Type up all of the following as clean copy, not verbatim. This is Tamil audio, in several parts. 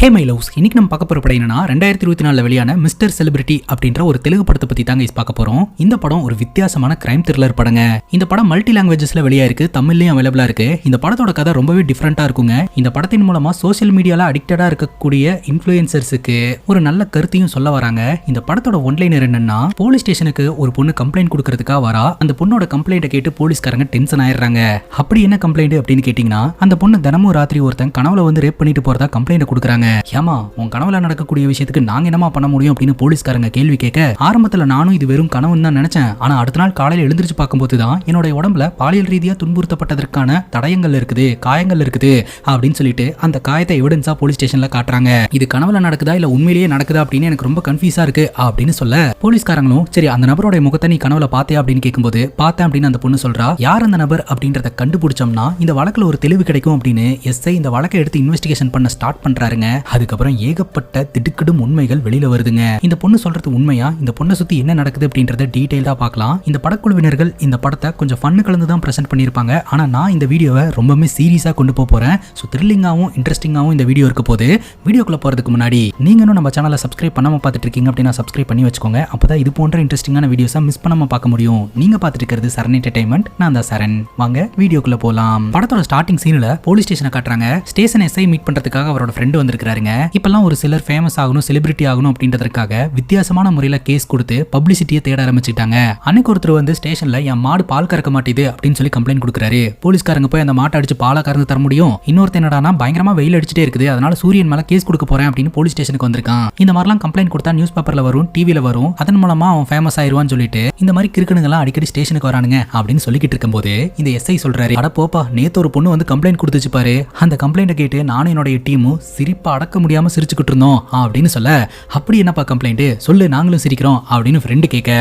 ஹே மை லவ்ஸ், இன்னைக்கு நம்ம பார்க்க போற படம் என்னன்னா 2024 வெளியான மிஸ்டர் செலிபிரிட்டி அப்படின்ற ஒரு தெலுங்கு படத்தை பத்தி தாங்க பார்க்க போறோம். இந்த படம் ஒரு வித்தியாசமான கிரைம் த்ரில்லர் படங்க. இந்த படம் மல்டி லாங்குவேஜஸ்ல வெளியாயிருக்கு, தமிழ்லயும் அவைலபிளா இருக்கு. இந்த படத்தோட கதை ரொம்பவே டிஃபரெண்டா இருக்குங்க. இந்த படத்தின் மூலமா சோசியல் மீடியால அடிக்டடா இருக்கக்கூடிய இன்ஃப்ளூயன்சர்ஸுக்கு ஒரு நல்ல கருத்தையும் சொல்ல வராங்க. இந்த படத்தோட ஒன்லைனர் என்னன்னா, போலீஸ் ஸ்டேஷனுக்கு ஒரு பொண்ணு கம்ப்ளைண்ட் கொடுக்கறதுக்காக வரா. அந்த பொண்ணோட கம்ப்ளைண்ட்டை கேட்டு போலீஸ்காரங்க டென்ஷன் ஆயிடுறாங்க. அப்படி என்ன கம்ப்ளைண்ட் அப்படின்னு கேட்டீங்கன்னா, அந்த பொண்ணு தினமும் ராத்திரி ஒருத்தன் கனவுல வந்து ரேப் பண்ணிட்டு போறதா கம்ப்ளைண்ட் கொடுக்குறாங்க. ஏமா உன் கனவுல நடக்கக்கூடிய விஷயத்துக்கு நாங்க என்னமா பண்ண முடியும் அப்படின்னு போலீஸ்காரங்க கேள்வி கேட்க, ஆரம்பத்துல நானும் இது வெறும் கனவுன்னு தான் நினைச்சேன். ஆனா அடுத்த நாள் காலையில எழுந்திருச்சு பார்க்கும்போது தான் என்னோட உடம்புல பாலியல் ரீதியா துன்புறுத்தப்பட்டதற்கான தடயங்கள் இருக்குது, காயங்கள் இருக்குது அப்படின்னு சொல்லிட்டு அந்த காயத்தை எவிடன்ஸா போலீஸ் ஸ்டேஷன்ல காட்டுறாங்க. இது கனவுல நடக்குதா இல்ல உண்மையிலேயே நடக்குதா அப்படின்னு எனக்கு ரொம்ப கன்ஃபியூஸா இருக்கு அப்படின்னு சொல்ல, போலீஸ்காரங்களும் சரி அந்த நபரோட முகத்தை நீ கனவுல பார்த்தே அப்படின்னு கேட்கும்போது, பார்த்தேன் அப்படின்னு அந்த பொண்ணு சொல்றா. யார் அந்த நபர் அப்படின்றத கண்டுபிடிச்சோம்னா இந்த வழக்குல ஒரு தெளிவு கிடைக்கும் அப்படின்னு எஸ்ஐ இந்த வழக்கை எடுத்து இன்வெஸ்டிகேஷன் பண்ண ஸ்டார்ட் பண்றாருங்க. அதுக்கப்புறம் ஏகப்பட்ட திடுக்கிடும் உண்மைகள் வெளியில வருதுங்க. இந்த பொண்ணு சொல்றது உண்மையா, இந்த பொண்ணை சுத்தி என்ன நடக்குது அப்படின்றத டீடைலா பார்க்கலாம். இந்த படக்குழுவினர்கள் இந்த படத்தை கொஞ்சம் ஃபன்னு கலந்து தான் பிரசன்ட் பண்ணிருப்பாங்க. ஆனா நான் இந்த வீடியோவை ரொம்பவே சீரியஸா கொண்டு போறேன். ஸோ த்ரில்லிங்காவும் இன்ட்ரெஸ்டிங்காவும் இந்த வீடியோ இருக்க போது. வீடியோக்குள்ள போறதுக்கு முன்னாடி நீங்க இன்னும் நம்ம சேனலை சப்ஸ்கிரைப் பண்ணாம பார்த்துட்டு இருக்கீங்க அப்படின்னா சப்ஸ்கிரைப் பண்ணி வச்சுக்கோங்க. அப்பதான் இது போன்ற இன்ட்ரெஸ்டிங்கான வீடியோஸை மிஸ் பண்ணாம பார்க்க முடியும். நீங்க பார்த்துட்டு இருக்கிறது சரண் என்டர்டைன்மெண்ட், நான் தான் சரண். வாங்க வீடியோக்குள்ள போலாம். படத்தோட ஸ்டார்டிங் சீன்ல போலீஸ் ஸ்டேஷனை காட்டுறாங்க. ஸ்டேஷன் எஸ்ஐ மீட் பண்றதுக்காக அவரோட ஃப்ரெண்ட் வந்திருக்காருங்க. இப்பெல்லாம் ஒரு சிலர் ஃபேமஸ் ஆகணும், செலிபிரிட்டி ஆகணும் அப்படின்றதுக்காக வித்தியாசமான முறையில கேஸ் கொடுத்து பப்ளிசிட்டியை தேட ஆரம்பிச்சுட்டாங்க. அன்னைக்கு ஒருத்தர் வந்து ஸ்டேஷன்ல என் மாடு பால் கறக்க மாட்டேது அப்படின்னு சொல்லி கம்ப்ளைண்ட் கொடுக்குறாரு. போலீஸ்காரங்க போய் அந்த மாட்டை அடிச்சு பாலா கறந்து தர முடியும். இன்னொருத்த என்னடானா பயங்கரமா வெயில் அடிச்சுட்டே இருக்குது, அதனால சூரியன் மேல கேஸ் கொடுக்க போறேன் அப்படின்னு போலீஸ் ஸ்டேஷனுக்கு வந்திருக்கான். இந்த மாதிரிலாம் கம்ப்ளைண்ட் கொடுத்தா நியூஸ் பேப்பர்ல வரும், டிவில வரும், அதன் மூலமா அவன் ஃபேமஸ் ஆயிருவான்னு சொல்லிட்டு இந்த மாதிரி கிறுக்கணுங்கெல்லாம் அடிக்கடி ஸ்டேஷனுக்கு வரானுங்க அப்படின்னு சொல்லிக்கிட்டு இருக்கும்போது இந்த எஸ்ஐ சொல்றாரு, அட போப்பா நேத்து ஒரு பொண்ணு வந்து கம்ப்ளைண்ட் கொடுத்துச்சு பாரு, அந்த கம்ப்ளைண்ட்டை கேட்டு நானும் என்னோட டீமும் சிரிப்பா அடக்க முடியாம சிரிச்சுக்கிட்டு இருந்தோம் அப்படின்னு சொல்ல, அப்படி என்னப்பா கம்ப்ளைண்ட் சொல்லு நாங்களும் சிரிக்கிறோம் அப்படின்னு ஃப்ரெண்டு கேட்க,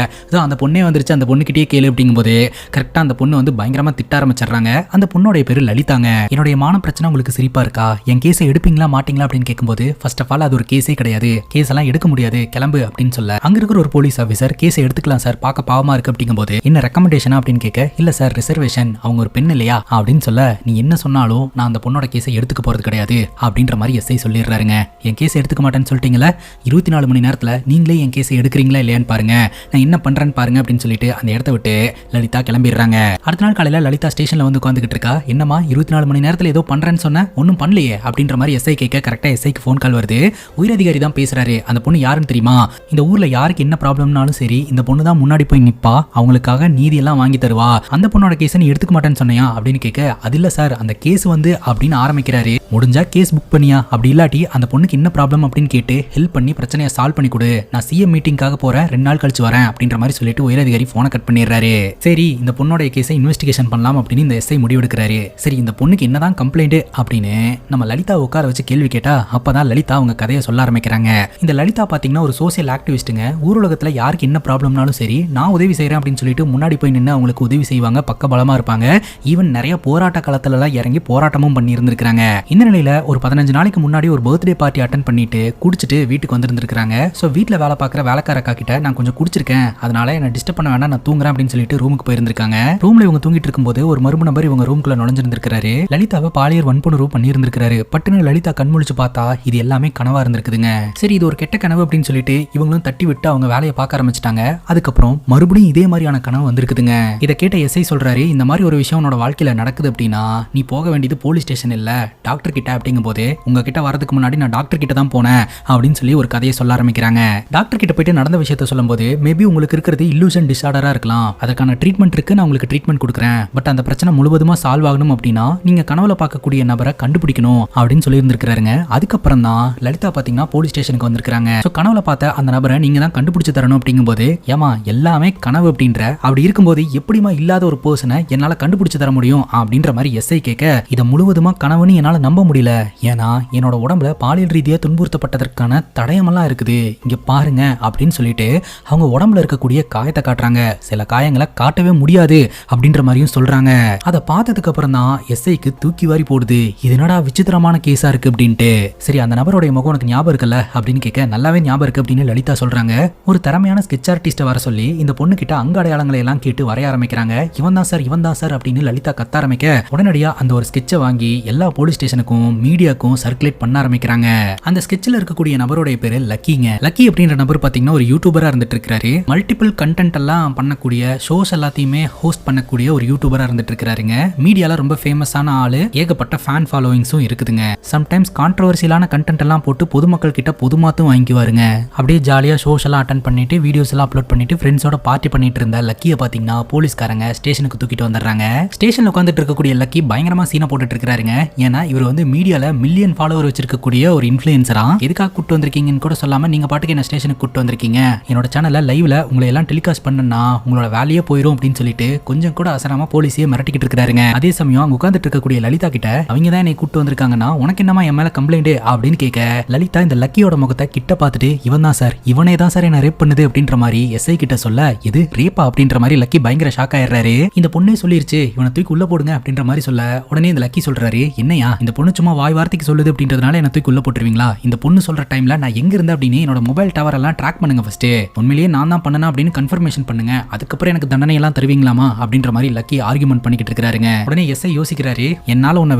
அந்த பொண்ணே வந்துருச்சு அந்த பொண்ணுகிட்டே கேளு அப்படிங்கும்போது கரெக்டா அந்த பொண்ணு வந்து பயங்கரமா திட்ட ஆரம்பிச்சிடுறாங்க. அந்த பொண்ணோட பேரு லலிதாங்க. என்னுடைய மான பிரச்சனை உங்களுக்கு சிரிப்பா இருக்கா, என் கேஸை எடுப்பீங்களா மாட்டீங்களா அப்படின்னு கேட்கும்போது, ஃபர்ஸ்ட் ஆஃப் ஆல் அது ஒரு கேஸே கிடையாது, கேஸ் எல்லாம் எடுக்க முடியாது, கிளம்பு அப்படின்னு சொல்ல, அங்க இருக்கிற ஒரு போலீஸ் ஆஃபீஸர் கேஸை எடுத்துக்கலாம் சார், பார்க்க பாவமா இருக்கு அப்படிங்கும்போது, என்ன ரெக்கமெண்டேஷன் அப்படின்னு கேட்க, இல்ல சார் ரிசர்வேஷன், அவங்க ஒரு பெண் இல்லையா அப்படின்னு சொல்ல, நீ என்ன சொன்னாலும் நான் அந்த பொண்ணோட கேஸை எடுத்துக்க போறது கிடையாது அப்படின்ற மாதிரி எஸ்ஐ சொல்லிடுறாருங்க. என் கேஸை எடுத்துக்க மாட்டேன்னு சொல்லிட்டீங்களா, 24 மணி நேரத்தில் நீங்களே என் கேஸை எடுக்கிறீங்களா இல்லையான்னு பாருங்க, நான் என்ன பண்றேன்னு பாருங்க அப்படின்னு சொல்லிட்டு அந்த இடத்த விட்டு லலிதா கிளம்பிடுறாங்க. அடுத்த நாள் காலையில லலிதா ஸ்டேஷன்ல வந்து உட்காந்துக்கிட்டு இருக்கா. என்னமா 24 மணி நேரத்தில் ஏதோ பண்றேன்னு சொன்ன, ஒன்னும் பண்ணலையே அப்படின்ற மாதிரி எஸ்ஐ கேட்க, கரெக்டா எஸ்ஐக்கு ஃபோன் கால் வருது. உயரதிகாரி தான் பேசுறாரு. அந்த பொண்ணு யாருன்னு தெரியுமா, இந்த ஊர்ல யாருக்கு என்ன ப்ராப்ளம்னாலும் சரி இந்த பொண்ணு தான் முன்னாடி போய் நிப்பா, அவங்களுக்காக நீதி எல்லாம் வாங்கி தருவா, அந்த பொண்ணோட கேஸை நீ எடுத்துக்க மாட்டேன்னு சொன்னியா அப்படின்னு கேட்க, அது இல்ல சார் அந்த கேஸ் வந்து அப்படின்னு ஆரம்பிக்கிறாரு. முடிஞ்சா கேஸ் புக் பண்ணியா, அப்படி இல்லாட்டி அந்த பொண்ணுக்கு என்ன ப்ராப்ளம் அப்படின்னு கேட்டு ஹெல்ப் பண்ணி பிரச்சனையை சால்வ் பண்ணி கொடு, நான் சிஎம் மீட்டிங்காக போறேன், 2 நாள் கழிச்சு வரேன் அப்படின்ற மாதிரி சொல்லிட்டு உயரதிகாரி போனை கட் பண்ணிடுறாரு. சரி இந்த பொண்ணோட கேஸை இன்வெஸ்டிகேஷன் பண்ணலாம் அப்படின்னு இந்த எஸ்ஐ முடிவெடுக்கிறாரு. சரி இந்த பொண்ணுக்கு என்னதான் கம்ப்ளைண்ட் அப்படின்னு நம்ம லலிதா உட்கார வச்சு கேள்வி கேட்டா, அப்பதான் லலிதா அவங்க கதையை சொல்ல ஆரம்பிக்கிறாங்க. இந்த லலிதா பாத்தீங்கன்னா ஒரு சோசியல் ஆக்டிவிஸ்ட்டுங்க. ஊரகத்துல யாருக்கு என்ன ப்ராப்ளம்னாலும் சரி நான் உதவி செய்யறேன் அப்படின்னு சொல்லிட்டு முன்னாடி போய் நின்று அவங்களுக்கு உதவி செய்வாங்க, பக்க பலமா இருப்பாங்க. ஈவன் நிறைய போராட்ட காலத்துல எல்லாம் இறங்கி போராட்டமும் பண்ணி இருந்திருக்காங்க. இந்த நிலையில ஒரு 15 நாளைக்கு முன்னாடி ஒரு பர்த்டே பார்ட்டி அட்டென்ட் பண்ணிட்டு குடிச்சிட்டு வீட்டுக்கு வந்திருந்திருக்காங்க. ஸோ வீட்டில் வேலை பார்க்குற வேலைக்காரக்கா கிட்ட நான் கொஞ்சம் குடிச்சிருக்கேன், அதனால என்ன டிஸ்டர்ப் பண்ண வேண்டாம், நான் தூங்குறேன் அப்படின்னு சொல்லிட்டு ரூமுக்கு போயிருந்திருக்காங்க. ரூம்ல இவங்க தூங்கிட்டு இருக்கும்போது ஒரு மர்ம நபர் இவங்க ரூம்குள்ள நுழைஞ்சிருந்திருக்காரு. லலிதாவை பாலியல் வன்புணர்வு பண்ணி இருந்திருக்காரு. பட்டுன்னு லலிதா கண்முழிச்சு பார்த்தா இது எல்லாமே கனவா இருந்திருக்குதுங்க. சரி இது ஒரு கெட்ட கனவு அப்படின்னு சொல்லிட்டு இவங்களும் தட்டி விட்டு அவங்க வேலையை பார்க்க ஆரம்பிச்சிட்டாங்க. அதுக்கப்புறம் மறுபடியும் இதே மாதிரியான கனவு வந்திருக்குதுங்க. இதை கேட்ட எஸ்ஐ சொல்றாரு, இந்த மாதிரி ஒரு விஷயம் உன்னோட வாழ்க்கையில நடக்குது அப்படின்னா நீ போக வேண்டியது போலீஸ் ஸ்டேஷன் இல்ல டாக்டர் கிட்ட அப்படிங்கும் போது, உங்ககிட்ட வரதுக்கு முன்னாடி நான் டாக்டர் கிட்ட தான் போனேன் அப்படின்னு சொல்லி ஒரு கதையை சொல்ல ஆரம்பிக்கிறாங்க. டாக்டர் கிட்ட போயிட்டு நடந்த விஷயத்தை சொல்லும்போது, மேபி உங்களுக்கு இருக்கிறது இல்லூஷன் டிஸார்டரா இருக்கலாம், அதற்கான ட்ரீட்மெண்ட் இருக்கு, நான் உங்களுக்கு ட்ரீட்மெண்ட் கொடுக்குறேன், பட் அந்த பிரச்சனை முழுவதுமா சால்வ் ஆகணும் அப்படின்னா நீங்க கனவுல பார்க்கக்கூடிய நபரை கண்டுபிடிக்கணும் அப்படின்னு சொல்லி இருந்திருக்காருங்க. அதுக்கப்புறம் தான் லலிதா பாத்தீங்கன்னா போலீஸ் ஸ்டேஷனுக்கு வந்திருக்காங்க. கனவுல பார்த்த அந்த நபரை நீங்க தான் கண்டுபிடிச்சு தரணும் அப்படிங்கும்போது, ஏமா எல்லாமே கனவு அப்படின்ற, அப்படி இருக்கும்போது எப்படிமா இல்லாத ஒரு பர்சனை என்னால கண்டுபிடிச்சு தர முடியும் அப்படின்ற மாதிரி எஸ்ஐ கேட்க, இதை முழுவதுமா கனவுன்னு என்னால நம்ப முடியல, ஏன்னா என்னோட உடம்புல பாலியல் ரீதியா துன்புறுத்தப்பட்டதற்கான தடயமெல்லாம் இருக்குது, இங்க பாருங்க அப்படின்னு சொல்லிட்டு அவங்க உடம்புல இருக்கக்கூடிய காயத்தை காட்டுறாங்க. சில காயங்களை காட்டவே முடியாது அப்படின்ற மாதிரியும் சொல்றாங்க. அதை பார்த்ததுக்கு அப்புறம் தான் எஸ்ஐக்கு தூக்கி வாரி போடுது, இது என்னடா விசித்திரமான கேஸா இருக்கு அப்படின்ட்டு. சரி அந்த நபருடைய முகம் உனக்கு ஞாபகம் இருக்குல்ல அப்படின்னு கேட்க, நல்லாவே ஞாபகம் இருக்கு அப்படின்னு லலிதா சொல்றாங்க. ஒரு திறமையான ஸ்கெட்ச் ஆர்டிஸ்ட வர சொல்லி இந்த பொண்ணு கிட்ட அங்க அடையாளங்களை எல்லாம் கேட்டு வரைய ஆரம்பிக்கிறாங்க. இவன் தான் சார் அப்படின்னு லலிதா கத்த ஆரம்பிக்க, உடனடியா அந்த ஒரு ஸ்கெட்சை வாங்கி எல்லா போலீஸ் ஸ்டேஷனுக்கும் மீடியாக்கும் சர்க்குலேட் பண்ண ஆரம்பிக்கிறாங்க. அந்த ஸ்கெட்ச்ல இருக்கக்கூடிய நபருடைய பேரு லக்கிங்க. லக்கி அப்படின்ற நபர் பாத்தீங்கன்னா ஒரு யூடியூபரா இருந்துட்டு இருக்காரு. மல்டிபிள் கண்டென்ட் எல்லாம் பண்ணக்கூடிய ஷோஸ் எல்லாத்தையுமே ஹோஸ்ட் பண்ணக்கூடிய ஒரு யூடியூபரா இருந்துட்டு இருக்காருங்க. மீடியால ரொம்ப ஃபேமஸான ஆளு, ஏகப்பட்ட ஃபேன் ஃபாலோவிங்ஸும் இருக்குதுங்க. சம்டைம்ஸ் கான்ட்ரோவர்சியலான கண்டென்ட் எல்லாம் போட்டு பொதுமக்கள் கிட்ட பொதுமாத்தும் வாங்கிக்குவாருங்க. அப்படியே ஜாலியா ஷோஸ் எல்லாம் அட்டென்ட் பண்ணிட்டு வீடியோஸ் எல்லாம் அப்லோட் பண்ணிட்டு ஃப்ரெண்ட்ஸோட பார்ட்டி பண்ணிட்டு இருந்த லக்கியை பாத்தீங்கன்னா போலீஸ்காரங்க ஸ்டேஷனுக்கு தூக்கிட்டு வந்துடுறாங்க. ஸ்டேஷன்ல உட்காந்துட்டு இருக்கக்கூடிய லக்கி பயங்கரமா சீனை போட்டுட்டு இருக்காருங்க. ஏன்னா இவர் வந்து மீடியால மில்லியன் ஃபாலோவர் வச்சிருக்கக்கூடிய ஒரு இன்ஃப்ளூயன்சரா. எதுக்காக கூட்டு வந்திருக்கீங்கன்னு கூட சொல்லாம நீங்க பாட்டுக்கு என்ன ஸ்டேஷனுக்கு கூட்டு வந்திருக்கீங்க, என்னோட சேனல்ல லைவ்ல உங்களை எல்லாம் டெலிகாஸ்ட் பண்ணனா உங்களோட வேலையே போயிடும் அப்படின்னு சொல்லிட்டு கொஞ்சம் கூட அசராம போலீஸையே மிரட்டிக்கிட்டு இருக்காருங்க. அதே சமயம் அங்க உட்காந்துட்டு இருக்கக்கூடிய லலிதா கிட்ட அவங்க தான் என்னை கூட்டு வந்திருக்காங்கன்னா உனக்கு என்னமா என் மேல கம்ப்ளைண்ட் அப்படின்னு கேட்க, லலிதா இந்த லக்கியோட முகத்தை கிட்ட பார்த்துட்டு இவன் தான் சார், இவனே தான் சார் என்ன ரேப் பண்ணுது அப்படின்ற மாதிரி எஸ்ஐ கிட்ட சொல்ல, இது ரேப்பா அப்படின்ற மாதிரி லக்கி பயங்கர ஷாக் ஆயிடுறாரு. இந்த பொண்ணே சொல்லிருச்சு இவனை தூக்கி உள்ள போடுங்க அப்படின்ற மாதிரி சொல்ல, உடனே இந்த லக்கி சொல்றாரு, என்னையா இந்த பொண்ணு சும்மா வாய் வார்த்தைக்கு சொல்லுது அப்படின்றதுனால என்ன தூக்கி உள்ள போட்டுருவீங்களா? இந்த பொண்ணு சொல்ற டைம்ல நான் எங்க இருந்தேன் அப்படின்னு என்னோட மொபைல் டவர் எல்லாம் ட்ராக் பண்ணுங்க ஃபர்ஸ்ட், உண்மையிலேயே நான் தான் பண்ணனா அப்படின்னு கன்ஃபர்மேஷன் பண்ணுங்க, அதுக்கப்புறம் எனக்கு தண்டனை எல்லாம் தருவீங்களாமா அப்படின்ற மாதிரி லக்கி ஆர்குமெண்ட் பண்ணிக்கிட்டு இருக்காருங்க. உடனே எஸ்ஐ யோசிக்கிறாரு, என்னால உன்னை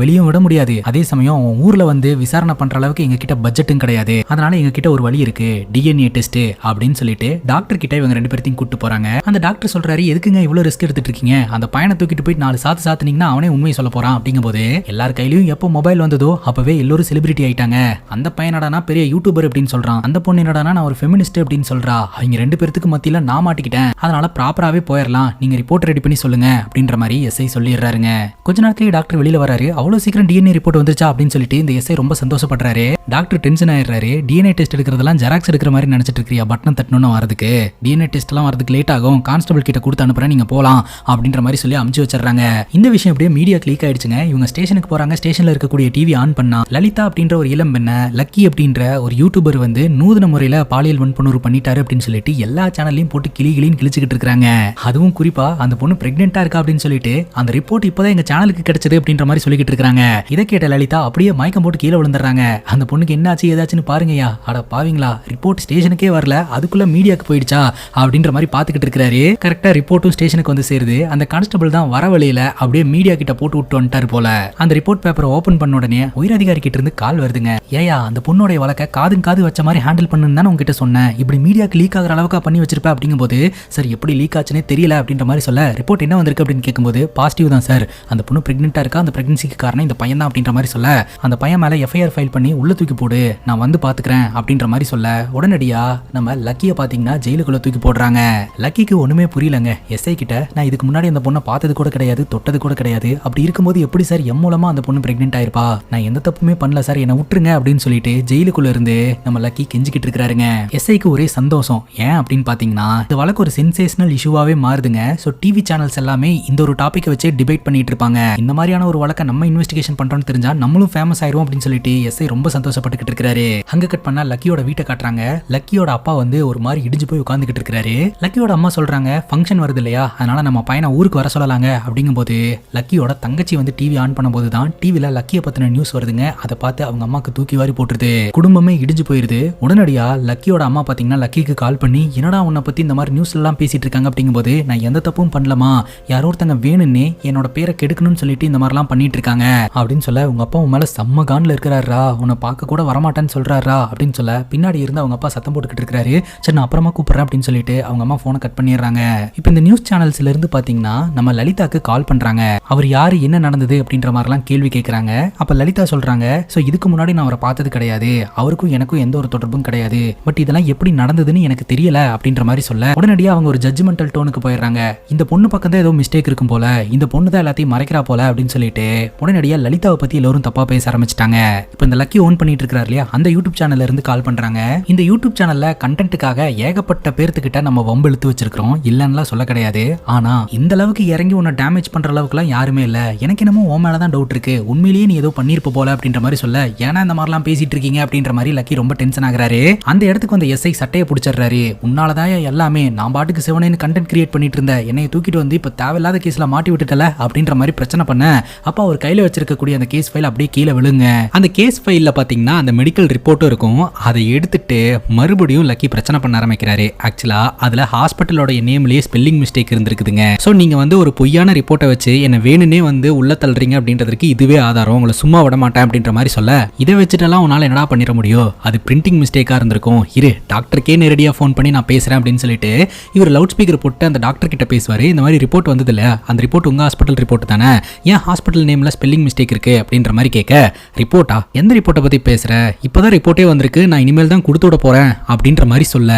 வெளியும் விட முடியாது, அதே சமயம் ஊர்ல வந்து விசாரணை பண்ற அளவுக்கு எங்க கிட்ட பட்ஜெட்டும் கிடையாது, அதனால எங்க கிட்ட ஒரு வழி இருக்கு, டிஎன்ஏ டெஸ்ட் அப்படின்னு சொல்லிட்டு டாக்டர் கிட்ட இவங்க ரெண்டு பேர்த்தையும் கூட்டு போறாங்க. அந்த டாக்டர் சொல்றாரு, எதுக்குங்க இவ்வளவு ரிஸ்க் எடுத்துட்டு இருக்கீங்க, அந்த பையனை தூக்கிட்டு போய் 4 சாத்து சாத்துனீங்கன்னா அவனே உண்மையை சொல்ல போறான் அப்படிங்கும்போது, எல்லார் கையிலயும் எப்போ மொபைல் வந்ததோ அப்பவே எல்லாரும் செலிபிரிட்டி ஆயிட்டாங்க. அந்த பையனடானா பெரிய யூடியூபர் அப்படின்னு சொல்றான், அந்த பொண்ணு என்னடானா நான் ஒரு ஃபெமினிஸ்ட் அப்படின்னு சொல்றா, அவங்க ரெண்டு பேருக்கு மத்தியில நான் மாட்டிக்கிட்டேன், அதனால ப்ராப்பராவே போயிடலாம், நீங்க ரிப்போர்ட் ரெடி பண்ணி சொல்லுங்க அப்படின்ற மாதிரி எஸ்ஐ சொல்லிடுறாருங்க. கொஞ்ச நேரத்திலேயே டாக்டர் வெளியில வராரு. அவ்வளவு சீக்கிரம் டிஎன்ஏ ரிப்போர்ட் வந்துருச்சா அப்படின்னு சொல்லிட்டு இந்த எஸ்ஐ ரொம்ப சந்தோஷப்படுறாரு. டாக்டர் டென்ஷன் ஆயிடுறாரு. டிஎன்ஏ டெஸ்ட் எடுக்கிறதெல்லாம் ஜெராக்ஸ் எடுக்கிற மாதிரி நினைச்சிட்டு இருக்கியா, பட்டன் தட்டணும்னு வரதுக்கு டிஎன்ஏ டெஸ்ட் எல்லாம் வரதுக்கு லேட் ஆகும், கான்ஸ்டபிள் கிட்ட கொடுத்து அனுப்புறேன் நீங்க போலாம் அப்படின்ற மாதிரி சொல்லி அமுச்சு வச்சிடறாங்க. இந்த விஷயம் அப்படியே மீடியா லீக் ஆயிடுச்சுங்க. இவங்க ஸ்டேஷனுக்கு போறாங்க. ஸ்டேஷன்ல இருக்கக்கூடிய டிவி ஆன் பண்ணா லலிதா அப்படின்ற ஒரு இளம் பெண்ண லக்கி அப்படின்ற ஒரு யூடியூபர் வந்து நூதன முறையில பாலியல் வன்புணர்வு பண்ணிட்டாரு அப்படின்னு சொல்லிட்டு எல்லா சேனல்லையும் போட்டு கிளின்னு கிழிச்சுக்கிட்டு இருக்காங்க. அதுவும் குறிப்பா அந்த பொண்ணு பிரெக்னெண்டா இருக்கா அப்படின்னு சொல்லிட்டு அந்த ரிப்போர்ட் இப்பதான் எங்க சேனலுக்கு கிடைச்சது அப்படின்ற மாதிரி சொல்லிக்கிட்டு இருக்காங்க. இதை கேட்ட லலிதா அப்படியே மயக்கம் போட்டு கீழே விழுந்துறாங்க. அந்த பொண்ணுக்கு என்ன ஆச்சு ஏதாச்சுன்னு பாருங்கயா, அட பாவீங்களா ரிப்போர்ட் ஸ்டேஷனுக்கே வரல அதுக்குள்ள மீடியாக்கு போயிடுச்சா அப்படின்ற மாதிரி பாத்துக்கிட்டு இருக்காரு. கரெக்டா ரிப்போர்ட்டும் ஸ்டேஷனுக்கு வந்து சேருது. அந்த கான்ஸ்டபிள் தான் வர வழியில அப்படியே மீடியா கிட்ட போட்டு விட்டு வந்துட்டாரு போல. அந்த ரிப்போர்ட் பேப்பரை ஓபன் பண்ண உடனே உயர் அதிகாரி கிட்ட இருந்து கால் வருதுங்க. ஏயா அந்த பொண்ணோட வழக்க காது வச்ச மாதிரி ஹேண்டில் பண்ணுன்னு தானே உங்ககிட்ட சொன்னேன், இப்படி மீடியாக்கு லீக் ஆகிற அளவுக்கு பண்ணி வச்சிருப்ப அப்படிங்கும்போது, சார் எப்படி லீக் ஆச்சுன்னே தெரியல அப்படின்ற மாதிரி சொல்ல, ரிப்போர்ட் என்ன வந்திருக்கு அப்படின்னு கேட்கும்போது, பாசிட்டிவ் தான் சார், அந்த பொண்ணு பிரெக்னெண்டா இருக்கா, அந்த பிரெக்னன்சிக்கு காரணம் இந்த பையன் தான் அப்படின்ற மாதிரி சொல்ல, அந்த பையன் மேல எஃப்ஐஆர் ஃபைல் பண்ணி உள்ள தூக்கி போடு, நான் வந்து பாத்துக்கிறேன் அப்படின்ற மாதிரி சொல்ல, உடனடியா நம்ம லக்கியை பாத்தீங்கன்னா ஜெயிலுக்குள்ள தூக்கி போடுறாங்க. லக்கிக்கு ஒண்ணுமே புரியலங்க. எஸ்ஐ கிட்ட நான் இதுக்கு முன்னாடி அந்த பொண்ணை பார்த்தது கூட கிடையாது, தொட்டது கூட கிடையாது, அப்படி இருக்கும்போது எப்படி சார் என் மூலமா அந்த பொண்ணு பிரெக்னென்ட் ஆயிருப்பா, நான் எந்த தப்புமே பண்ணல சார், என்ன விட்டுருங்க அப்படின்னு சொல்லிட்டு ஜெயிலுக்குள்ள இருந்து நம்ம லக்கி கெஞ்சிக்கிட்டு இருக்காருங்க. எஸ்ஐக்கு ஒரே சந்தோஷம். ஏன் அப்படின்னு பாத்தீங்கன்னா இந்த வழக்கு ஒரு சென்சேஷனல் இஷ்யூவாவே மாறுதுங்க. சோ டிவி சேனல்ஸ் எல்லாமே இந்த ஒரு டாபிக் வச்சு டிபேட் பண்ணிட்டு இருப்பாங்க. இந்த மாதிரியான ஒரு வழக்கை நம்ம இன்வெஸ்டிகேஷன் பண்றோம்னு தெரிஞ்சா நம்மளும் ஃபேமஸ் ஆயிரும் அப்படின்னு சொல்லிட்டு எஸ்ஐ ரொம்ப சந்தோஷப்பட்டுக்கிட்டு இருக்காரு. அங்க கட் பண்ணா லக்கியோட வீட்டை காட்டுறாங்க. லக்கியோட அப்பா வந்து ஒரு மாதிரி இடிஞ்சு போய் உட்கார்ந்துகிட்டு இருக்காரு. லக்கியோட அம்மா சொல்றாங்க, ஃபங்க்ஷன் வருது இல்லையா, அதனால நம்ம பையனை ஊருக்கு வர சொல்லலாங்க அப்படிங்கும்போது, லக்கியோட தங்கச்சி வந்து டிவி ஆன் பண்ணும்போது தான் டிவில லக்கியை பத்தின நியூஸ் வருதுங்க. அதை பார்த்து அவங்க அம்மாக்கு தூக்கி வாரி போட்டுருது. குடும்பமே இடிஞ்சு போயிருது. உடனடியா லக்கியோட அம்மா பாத்தீங்கன்னா லக்கிக்கு கால் பண்ணி, என்னடா உன்னை பத்தி இந்த மாதிரி நியூஸ் எல்லாம் பேசிட்டு இருக்காங்க அப்படிங்கும்போது, நான் எந்த தப்பும் பண்ணலமா, யாரோ ஒருத்தங்க வேணும்னே என்னோட பேரை கெடுக்கணும்னு சொல்லிட்டு இந்த மாதிரிலாம் பண்ணிட்டு இருக்காங்க அப்படின்னு சொல்ல, உங்க அப்பா உன் மேல செம்ம கான்ல இருக்கிறாரா, உன்னை பார்க்க கூட வரமாட்டேன்னு சொல்றாரா அப்படின்னு சொல்ல, பின்னாடி இருந்து அவங்க அப்பா சத்தம் போட்டுக்கிட்டு இருக்காரு. சரி நான் அப்புறமா கூப்பிடுறேன் அப்படின்னு சொல்லிட்டு அவங்க அம்மா போனை கட் பண்ணிடுறாங்க. இப்போ இந்த நியூஸ் சேனல்ஸ்ல இருந்து பாத்தீங்கன்னா நம்ம லலிதாக்கு கால் பண்றாங்க. அவர் யாரு, என்ன நடந்தது அப்படின்ற மாதிரிலாம் கேள்வி கேட்கறாங்க. அப்ப லலிதா சொல்றாங்க, சோ இதுக்கு முன்னாடி நான் அவரை பார்த்தது கிடையாது, அவருக்கும் எனக்கும் எந்த ஒரு தொடர்பும் கிடையாது, பட் இதெல்லாம் எப்படி நடந்ததுன்னு எனக்கு தெரியல அப்படின்ற மாதிரி சொல்ல, உடனடியா அவங்க ஒரு ஜட்ஜ்மெண்டல் டோனுக்கு போயிடுறாங்க. இந்த பொண்ணு பக்கம் தான் ஏதோ மிஸ்டேக் இருக்கும் போல, இந்த பொண்ணு தான் எல்லாத்தையும் மறைக்கிறா போல அப்படின்னு சொல்லிட்டு உடனடியா லலிதாவை பத்தி எல்லாரும் தப்பா பேச ஆரம்பிச்சிட்டாங்க. இப்போ இந்த லக்கி ஓன் பண்ணிட்டு இருக்காரு இல்லையா, அந்த யூடியூப் சேனல்ல இருந்து கால் பண்றாங்க. இந்த யூடியூப் சேனல்ல கண்டென்ட்டுக்காக ஏகப்பட்ட பேர்த்துக்கிட்ட நம்ம வம்பு இழுத்து வச்சிருக்கிறோம், இல்லன்னா சொல்ல கிடையாது, ஆனா இந்த அளவுக்கு இறங்கி உன்னை டேமேஜ் பண்ற அளவுக்குலாம் யாருமே இல்ல, எனக்கு என்னமோ உன் மேலதான் டவுட் இருக்கு, உண்மையிலேயே நீ ஏதோ பண்ணிருப்ப போல அப்படின்ற மாதிரி சொல்ல, ஏன்னா இந்த மாதிரிலாம் பேசிட்டு இருக்கீங்க அப்படின்ற மாதிரி லக்கி ரொம்ப டென்ஷன் ஆகுறாரு. அந்த இடத்துக்கு வந்து எஸ்ஐ சட்டையை பிடிச்சிடுறாரு. உன்னாலதான் எல்லாமே, நான் பாட்டுக்கு சிவனேன்னு கண்டென்ட் கிரியேட் பண்ணிட்டு இருந்த, என்னை தூக்கிட்டு வந்து இப்ப தேவையில்லாத கேஸ்ல மாட்டி விட்டுட்டல அப்படின்ற மாதிரி பிரச்சனை பண்ண, அப்ப அவர் கையில வச்சிருக்கக்கூடிய அந்த கேஸ் ஃபைல் அப்படியே கீழே விழுங்க. அந்த கேஸ் ஃபைல்ல பாத்தீங்கன்னா அந்த மெடிக்கல் ரிப்போர்ட்டும் இருக்கும். அதை எடுத்துட்டு மறுபடியும் லக்கி பிரச்சனை பண்ண ஆரம்பிக்கிறாரு. ஆக்சுவலா அதுல ஹாஸ்பிட்டலோட நேம்லயே ஸ்பெல்லிங் மிஸ்டேக் இருந்திருக்குதுங்க. சோ நீங்க வந்து ஒரு பொய்யான ரிப்போர்ட்டை வச்சு என்ன வேணும்னே வந்து உள்ள தள்ளுறீங்க அப்படின்றதுக்கு இதுவே ஆதாரம், உங்களை சும்மா விட மாட்டேன் அப்படின்ற மாதிரி சொல்ல, இதை வச்சுட்டெல்லாம் உன்னால என்னடா பண்ணிட முடியும், அது பிரிண்டிங் மிஸ்டேக்கா இருந்திருக்கும், இரு டாக்டருக்கே நேரடியா ஃபோன் பண்ணி நான் பேசுறேன் அப்படின்னு சொல்லிட்டு இவர் லவுட் ஸ்பீக்கர் போட்டு அந்த டாக்டர் கிட்ட பேசுவாரு. இந்த மாதிரி ரிப்போர்ட் வந்தது இல்ல, அந்த ரிப்போர்ட் உங்க ஹாஸ்பிட்டல் ரிப்போர்ட் தானே, ஏன் ஹாஸ்பிட்டல் நேம்ல ஸ்பெல்லிங் மிஸ்டேக் இருக்கு அப்படின்ற மாதிரி கேட்க, ரிப்போர்ட்டா, எந்த ரிப்போர்ட்டை பத்தி பேசுற, இப்பதான் ரிப்போர்ட்டே வந்திருக்கு, நான் இனிமேல் தான் கொடுத்து விட போறேன் அப்படின்ற மாதிரி சொல்ல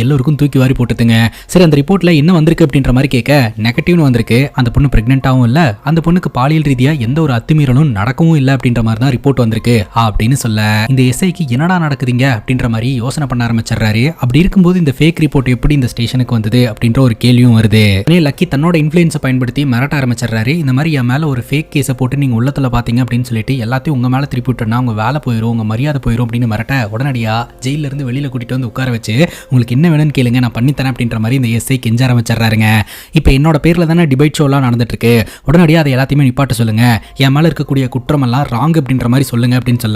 எல்லோருக்கும் தூக்கி வாரி போட்டுதுங்க. சரி அந்த ரிப்போர்ட்ல என்ன வந்திருக்கு அப்படின்ற மாதிரி கேட்க, நெகட்டிவ்னு வந்திருக்கு, அந்த பொண்ணு பிரெக்னென்ட்டாவும் இல்ல, அந்த பொண்ணுக்கு பாலியல் ரீதியா எந்த ஒரு அத்துமீறலும் நடக்கவும் இல்லை அப்படின்ற மாதிரி தான் ரிப்போர்ட் வந்திருக்கு அப்படின்னு சொல்ல இந்த எஸ்ஐக்கு என்னடா நடக்குதுங்க அப்படின்ற மாதிரி யோசனை பண்ண ஆரம்பிச்சிடுறாரு. அப்படி இருக்கும்போது இந்த ஃபேக் ரிப்போர்ட் எப்படி இந்த ஸ்டேஷனுக்கு வந்தது அப்படின்ற ஒரு கேள்வியும் வருது. லக்கி தன்னோட இன்ஃப்ளூயன்ஸை பயன்படுத்தி மிரட்ட ஆரம்பிச்சிடுறாரு. இந்த மாதிரி என் மேல ஒரு ஃபேக் கேஸை போட்டு நீங்க உள்ளத்துல பாத்தீங்க அப்படின்னு சொல்லிட்டு எல்லாத்தையும் உங்க மேல திருப்பி விட்டோம்னா உங்க வேலை போயிடும், உங்க மரியாதை போயிடும் அப்படின்னு மிரட்ட உடனடியா ஜெயில இருந்து வெளியில கூட்டிட்டு வந்து உட்கார வச்சு உங்களுக்கு என்ன வேணும்னு கேளுங்க நான் பண்ணித்தரேன் அப்படின்ற மாதிரி இந்த எஸ்ஐ கெஞ்ச ஆரம்பிச்சிடுறாருங்க. இப்போ என்னோட பேர்ல தானே டிபேட் ஷோலாம் நடந்துட்டு இருக்கு, உடனடியாக அதை எல்லாத்தையுமே நிப்பாட்ட சொல்லுங்க, என் மேல இருக்கக்கூடிய குற்றமெல்லாம் ராங் அப்படின்ற மாதிரி சொல்லுங்க அப்படின்னு சொல்ல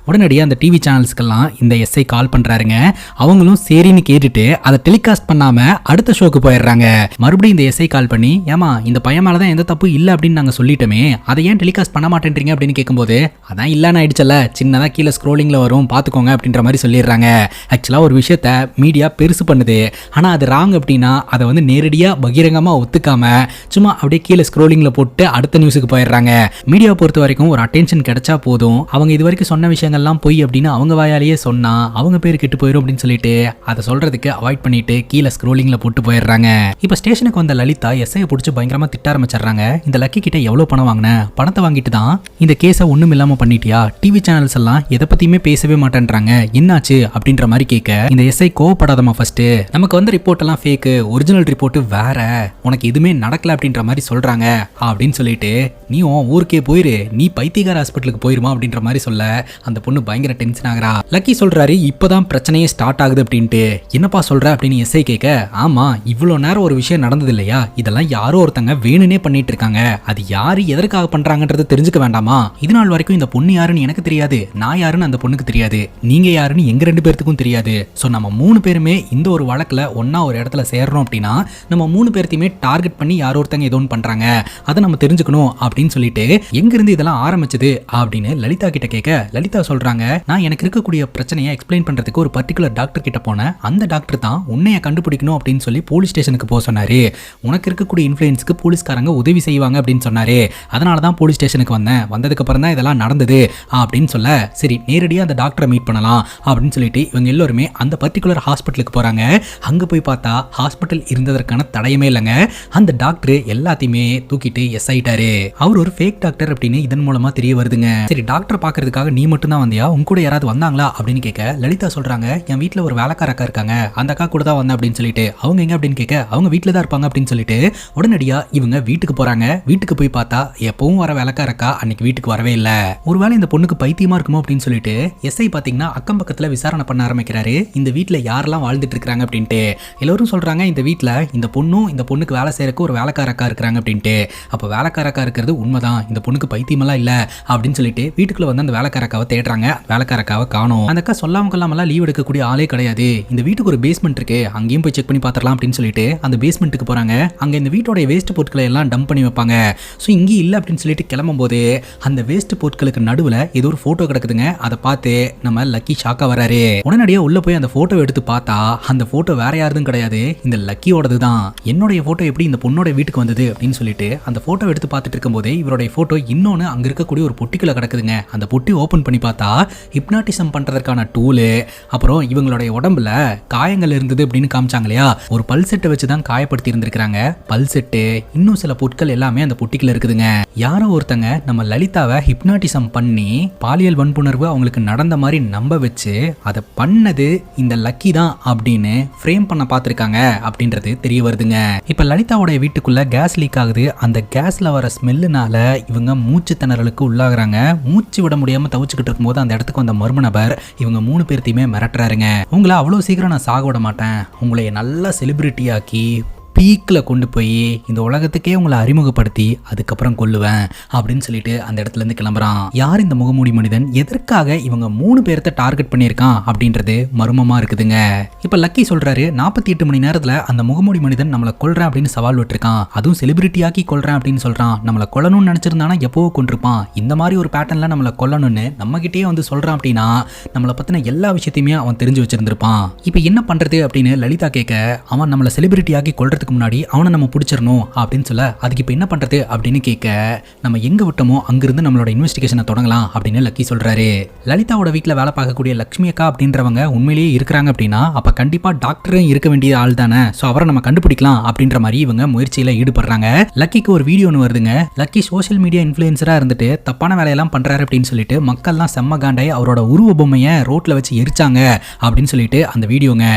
உடனடியாக அந்த டிவி சேனல்ஸ்க்கெல்லாம் இந்த எஸ்ஐ கால் பண்றாருங்க. அவங்களும் சரின்னு கேட்டுட்டு அதை டெலிகாஸ்ட் பண்ணாம அடுத்த ஷோக்கு போயிடுறாங்க. மறுபடியும் இந்த எஸ்ஐ கால் பண்ணி, ஏமா இந்த பையன் மேலதான் எந்த தப்பு இல்லை அப்படின்னு நாங்க சொல்லிட்டோமே, அதை ஏன் டெலிகாஸ்ட் பண்ண மாட்டேன்றீங்க அப்படின்னு கேட்கும்போது, அதான் இல்லன்னு ஆயிடுச்சல, சின்னதா கீழே ஸ்க்ரோலிங்ல வரும் பாத்துக்கோங்க அப்படின்ற மாதிரி சொல்லிடுறாங்க. ஆக்சுவலா ஒரு விஷயத்த மீடியா பெருசு பண்ணுது, ஆனா அது ராங் அப்படின்னா அதை வந்து நேரடியா பகிரங்கமா ஒத்துக்காம சும்மா அப்படியே கீழே ஸ்க்ரோலிங்ல போட்டு அடுத்த நியூஸுக்கு போயிடுறாங்க. மீடியா பொறுத்த வரைக்கும் ஒரு அட்டென்ஷன் கிடைச்சா போதும், அவங்க இது வரைக்கும் சொன்ன விஷயங்கள்லாம் பொய் அப்படின்னு அவங்க வாயாலேயே சொன்னா அவங்க பேர் கெட்டு போயிடும் அப்படின்னு சொல்லிட்டு அதை சொல்றதுக்கு அவாய்ட் பண்ணிட்டு கீழே ஸ்க்ரோலிங்ல போட்டு போயிடுறாங்க. இப்ப ஸ்டேஷனுக்கு வந்த லலிதா எஸ்ஐ பிடிச்சி பயங்கரமா திட்ட ஆரம்பிச்சிடுறாங்க. இந்த லக்கி கிட்ட எவ்வளவு பணம் வாங்கின, பணத்தை வாங்கிட்டு தான் இந்த கேஸை ஒண்ணும் இல்லாம பண்ணிட்டியா, டிவி சேனல்ஸ் எல்லாம் எதை பத்தியுமே பேசவே மாட்டேன்றாங்க, என்னாச்சு அப்படின்ற மாதிரி கேட்க இந்த எஸ்ஐ கோவப்படாதமா, ஃபர்ஸ்ட் நமக்கு வந்து ரிப்போர்ட் எல்லாம் ஃபேக், ஒரிஜினல் ரிப்போர்ட் வேற, உனக்கு எதுவுமே நடக்கல அப்படின்ற மாதிரி சொல்றாங்க அப்படின்னு சொல்லிட்டு நீ ஊருக்கே போயிரு, நீ பைத்தியக்கார ஹாஸ்பிட்டலுக்கு போயிருமா அப்படின்ற மாதிரி சொல்ல அந்த பொண்ணு பயங்கர டென்ஷன் ஆகுறா. லக்கி சொல்றாரு இப்பதான் பிரச்சனையே ஸ்டார்ட் ஆகுது அப்படின்ட்டு. என்னப்பா சொல்ற அப்படின்னு எஸ்ஐ கேட்க, ஆமா இவ்வளவு நேரம் ஒரு விஷயம் நடந்தது இல்லையா, இதெல்லாம் யாரோ ஒருத்தங்க வேணுனே பண்ணிட்டு இருக்காங்க, அது யாரு எதற்காக பண்றாங்கன்றது தெரிஞ்சுக்க வேண்டாமா, இது நாள் வரைக்கும் இந்த பொண்ணு யாருன்னு எனக்கு தெரியாது, நான் யாருன்னு அந்த பொண்ணுக்கு தெரியாது, நீங்க யாருன்னு எங்க 2 பேர்த்துக்கும் தெரியாது, சோ நம்ம 3 பேருமே இந்த ஒரு வழக்குல ஒன்னா ஒரு இடத்துல சேர்றோம் அப்படின்னா நம்ம 3 பேர்த்தையுமே டார்கெட் பண்ணி யாரோ ஒருத்தங்க ஏதோ ஒன்று பண்றாங்க, அதை நம்ம தெரிஞ்சுக்கணும் அப்படின்னு சொல்லிட்டு எங்க இருந்து இதெல்லாம் ஆரம்பிச்சது அப்படின்னு லலிதா கிட்ட கேட்க, லலிதா சொல்றாங்க, நான் எனக்கு இருக்கக்கூடிய பிரச்சனையை எக்ஸ்பிளைன் பண்றதுக்கு ஒரு பர்டிகுலர் டாக்டர் கிட்ட போனேன், அந்த டாக்டர் தான் உன்னைய கண்டுபிடிக்கணும் அப்படின்னு சொல்லி போலீஸ் ஸ்டேஷனுக்கு போக சொன்னாரு, உனக்கு இருக்கக்கூடிய இன்ஃப்ளூயன்ஸ்க்கு போலீஸ்காரங்க உதவி செய்வாங்க அப்படின்னு சொன்னாரு, அதனால தான் போலீஸ் ஸ்டேஷனுக்கு வந்தேன், வந்ததுக்கு அப்புறம் தான் இதெல்லாம் நடந்தது அப்படின்னு சொல்ல, சரி நேரடியாக அந்த டாக்டரை மீட் பண்ணலாம் அப்படின்னு சொல்லிட்டு இவங்க எல்லாருமே அந்த பர்டிகுலர் ஹாஸ்பிட்டலுக்கு போறாங்க. அங்க போய் பார்த்தா ஹாஸ்பிட்டல் இருந்ததற்கான தடயமே இல்லைங்க, அந்த டாக்டர் எல்லாத்தையுமே தூக்கிட்டு எஸ் ஆயிட்டாரு, அவர் ஒரு ஃபேக் டாக்டர் அப்படின்னு இதன் மூலமா தெரிய வருதுங்க. சரி டாக்டர் பாக்குறதுக்காக நீ மட்டும் தான் வந்தியா, உங்க கூட யாராவது வந்தாங்களா அப்படின்னு கேட்க லலிதா சொல்றாங்க, என் வீட்டுல ஒரு வேலைக்கார அக்கா இருக்காங்க, அந்த அக்கா கூட தான் வந்தேன் அப்படின்னு சொல்லிட்டு, அவங்க எங்க அப்படின்னு கேட்க அவங்க வீட்டுல தான் இருப்பாங்க அப்படின்னு சொல்லிட்டு உடனடியா இவங்க வீட்டுக்கு போறாங்க. வீட்டுக்கு போய் பார்த்தா எப்பவும் வர வேலைக்கார அக்கா அன்னைக்கு வீட்டுக்கு வரவே இல்ல. ஒருவேளை இந்த பொண்ணுக்கு பைத்தியமா இருக்குமோ அப்படின்னு சொல்லிட்டு எஸ்ஐ பாத்தீங்கன்னா அக்கம் பக்கத்துல விசாரணை பண்ண ஆரம்பிக்கிறாரு, இந்த வீட்டுல யாரெல்லாம் வாழ்ந்துட்டு இருக்காங்க அப்படின்ட்டு. எல்லாரும் சொல்றாங்க இந்த வீட்டுல இந்த பொண்ணும் இந்த பொண்ணுக்கு வேலை செய்யறதுக்கு ஒரு வேலைக்கார அக்கா இருக்கிறாங்க அப்படின்ட்டு. அப்ப வேலைக்கார அக்கா இருக்கிறது உண்மைதான், இந்த பொண்ணுக்கு பைத்தியமெல்லாம் இல்ல அப்படின்னு சொல்லிட்டு வீட்டுக்குள்ள வந்து அந்த வேலைக்கார அக்காவை தேடுறாங்க. வேலைக்கார அக்காவை காணோம். அந்த அக்கா சொல்லாம கொள்ளாமலாம் லீவ் எடுக்கக்கூடிய ஆளே கிடையாது. இந்த வீட்டுக்கு ஒரு பேஸ்மெண்ட் இருக்கு, அங்கேயும் போய் செக் பண்ணி பாத்திரலாம் அப்படின்னு சொல்லிட்டு அந்த பேஸ்மெண்ட்டுக்கு போறாங்க. அங்க இந்த வீட்டோட வேஸ்ட் பொருட்களை எல்லாம் டம்ப் பண்ணி வைப்பாங்க. ஸோ இங்கே இல்லை அப்படின்னு சொல்லிட்டு கிளம்பும் போது அந்த வேஸ்ட் பொருட்களுக்கு நடுவில் ஏதோ ஒரு போட்டோ கிடக்குதுங்க. அதை பார்த்து நம்ம லக்கி ஷாக்கா வராரு. உடனடியாக உள்ள போய் அந்த போட்டோ எடுத்து பார்த்தா அந்த போட்டோ வேற யாரும் கிடையாது, இந்த லக்கியோடது தான். என்னுடைய போட்டோ எப்படி இந்த பொண்ணோட வீட்டுக்கு வந்தது அப்படின்னு சொல்லிட்டு அந்த போட்டோ எடுத்து பார்த்துட்டு இருக்கும் போதே இவருடைய போட்டோ இன்னொன்னு அங்க இருக்கக்கூடிய ஒரு பொட்டிக்குள்ள கிடக்குதுங்க. அந்த பொட்டி ஓபன் பண்ணி பார்த்தா ஹிப்னாட்டிசம் பண்றதுக்கான டூலு, அப்புறம் இவங்களுடைய உடம்புல காயங்கள் இருந்தது அப்படின்னு காமிச்சாங்க இல்லையா, ஒரு பல் செட்டை வச்சு தான் காயப்படுத்தி இருந்திருக்காங்க. பல் செட்டு இன்னும் சில பொருட்கள் எல்லாமே அந்த பொட்டிக்குள்ள இருக்குதுங்க. யாரோ ஒருத்தங்க நம்ம லலிதாவை ஹிப்னாட்டிசம் பண்ணி பாலியல் வன்புணர்வு அவங்களுக்கு நடந்த மாதிரி நம்ப வச்சு அதை பண்ணது இந்த லக்கி தான் அப்படின்னு ஃப்ரேம் பண்ண பார்த்திருக்காங்க அப்படின்றது தெரிய வருதுங்க. இப்ப லலிதாவுடைய வீட்டுக்குள்ள கேஸ் லீக் ஆகுது. அந்த கேஸ்ல வர ஸ்மெல்லுனால இவங்க மூச்சு திணறலுக்கு உள்ளாகுறாங்க. மூச்சு விட முடியாம தவிச்சுக்கிட்டு இருக்கும்போது அந்த இடத்துக்கு வந்த மர்ம நபர் இவங்க 3 பேர்த்தையுமே மிரட்டுறாருங்க. உங்களை அவ்வளவு சீக்கிரம் நான் சாக விட மாட்டேன், உங்களை நல்லா செலிபிரிட்டி ஆக்கி பீக்கில் கொண்டு போய் இந்த உலகத்துக்கே உங்களை அறிமுகப்படுத்தி அதுக்கப்புறம் கொல்லுவேன் அப்படின்னு சொல்லிட்டு அந்த இடத்துல இருந்து கிளம்புறான். யார் இந்த முகமூடி மனிதன், எதற்காக இவங்க 3 பேர்த்த டார்கெட் பண்ணியிருக்கான் அப்படின்றது மர்மமா இருக்குதுங்க. இப்ப லக்கி சொல்றாரு 48 மணி நேரத்துல அந்த முகமூடி மனிதன் நம்மளை கொல்றேன் அப்படின்னு சவால் விட்டுருக்கான். அதுவும் செலிபிரிட்டி ஆக்கி கொல்றேன் அப்படின்னு சொல்றான். நம்மளை கொல்லணும்னு நினைச்சிருந்தானா எப்பவோ கொண்டிருப்பான். இந்த மாதிரி ஒரு பேட்டர்ன்ல நம்மளை கொல்லணும்னு நம்ம கிட்டே வந்து சொல்றான் அப்படின்னா நம்மளை பத்தின எல்லா விஷயத்தையுமே அவன் தெரிஞ்சு வச்சிருந்திருப்பான். இப்ப என்ன பண்றது அப்படின்னு லலிதா கேட்க, அவன் நம்மளை செலிபிரிட்டி ஆக்கி கொல்றதுக்கு முன்னாடி அவனை நம்ம பிடிச்சிடணும் அப்படின்னு சொல்ல, அதுக்கு இப்ப என்ன பண்றது அப்படின்னு கேட்க, நம்ம எங்க விட்டோமோ அங்கிருந்து நம்மளோட இன்வெஸ்டிகேஷனை தொடங்கலாம் அப்படின்னு லக்கி சொல்றாரு. லலிதாவோட வீட்டுல வேலை பார்க்கக்கூடிய லட்சுமி அக்கா அப்படின்றவங்க உண்மையிலேயே இருக்கிறாங்க அப்படின்னா அப்ப கண்டிப்பா டாக்டரும் இருக்க வேண்டிய ஆள் தானே. சோ அவரை நம்ம கண்டுபிடிக்கலாம் அப்படின்ற மாதிரி இவங்க முயற்சியில ஈடுபடுறாங்க. லக்கிக்கு ஒரு வீடியோ ஒன்று வருதுங்க. லக்கி சோஷியல் மீடியா இன்ஃப்ளூயன்சரா இருந்துட்டு தப்பான வேலையெல்லாம் பண்றாரு அப்படின்னு சொல்லிட்டு மக்கள்லாம் செம்ம காண்டாய் அவரோட உருவ பொம்மையை ரோட்ல வச்சு எரிச்சாங்க அப்படின்னு சொல்லிட்டு அந்த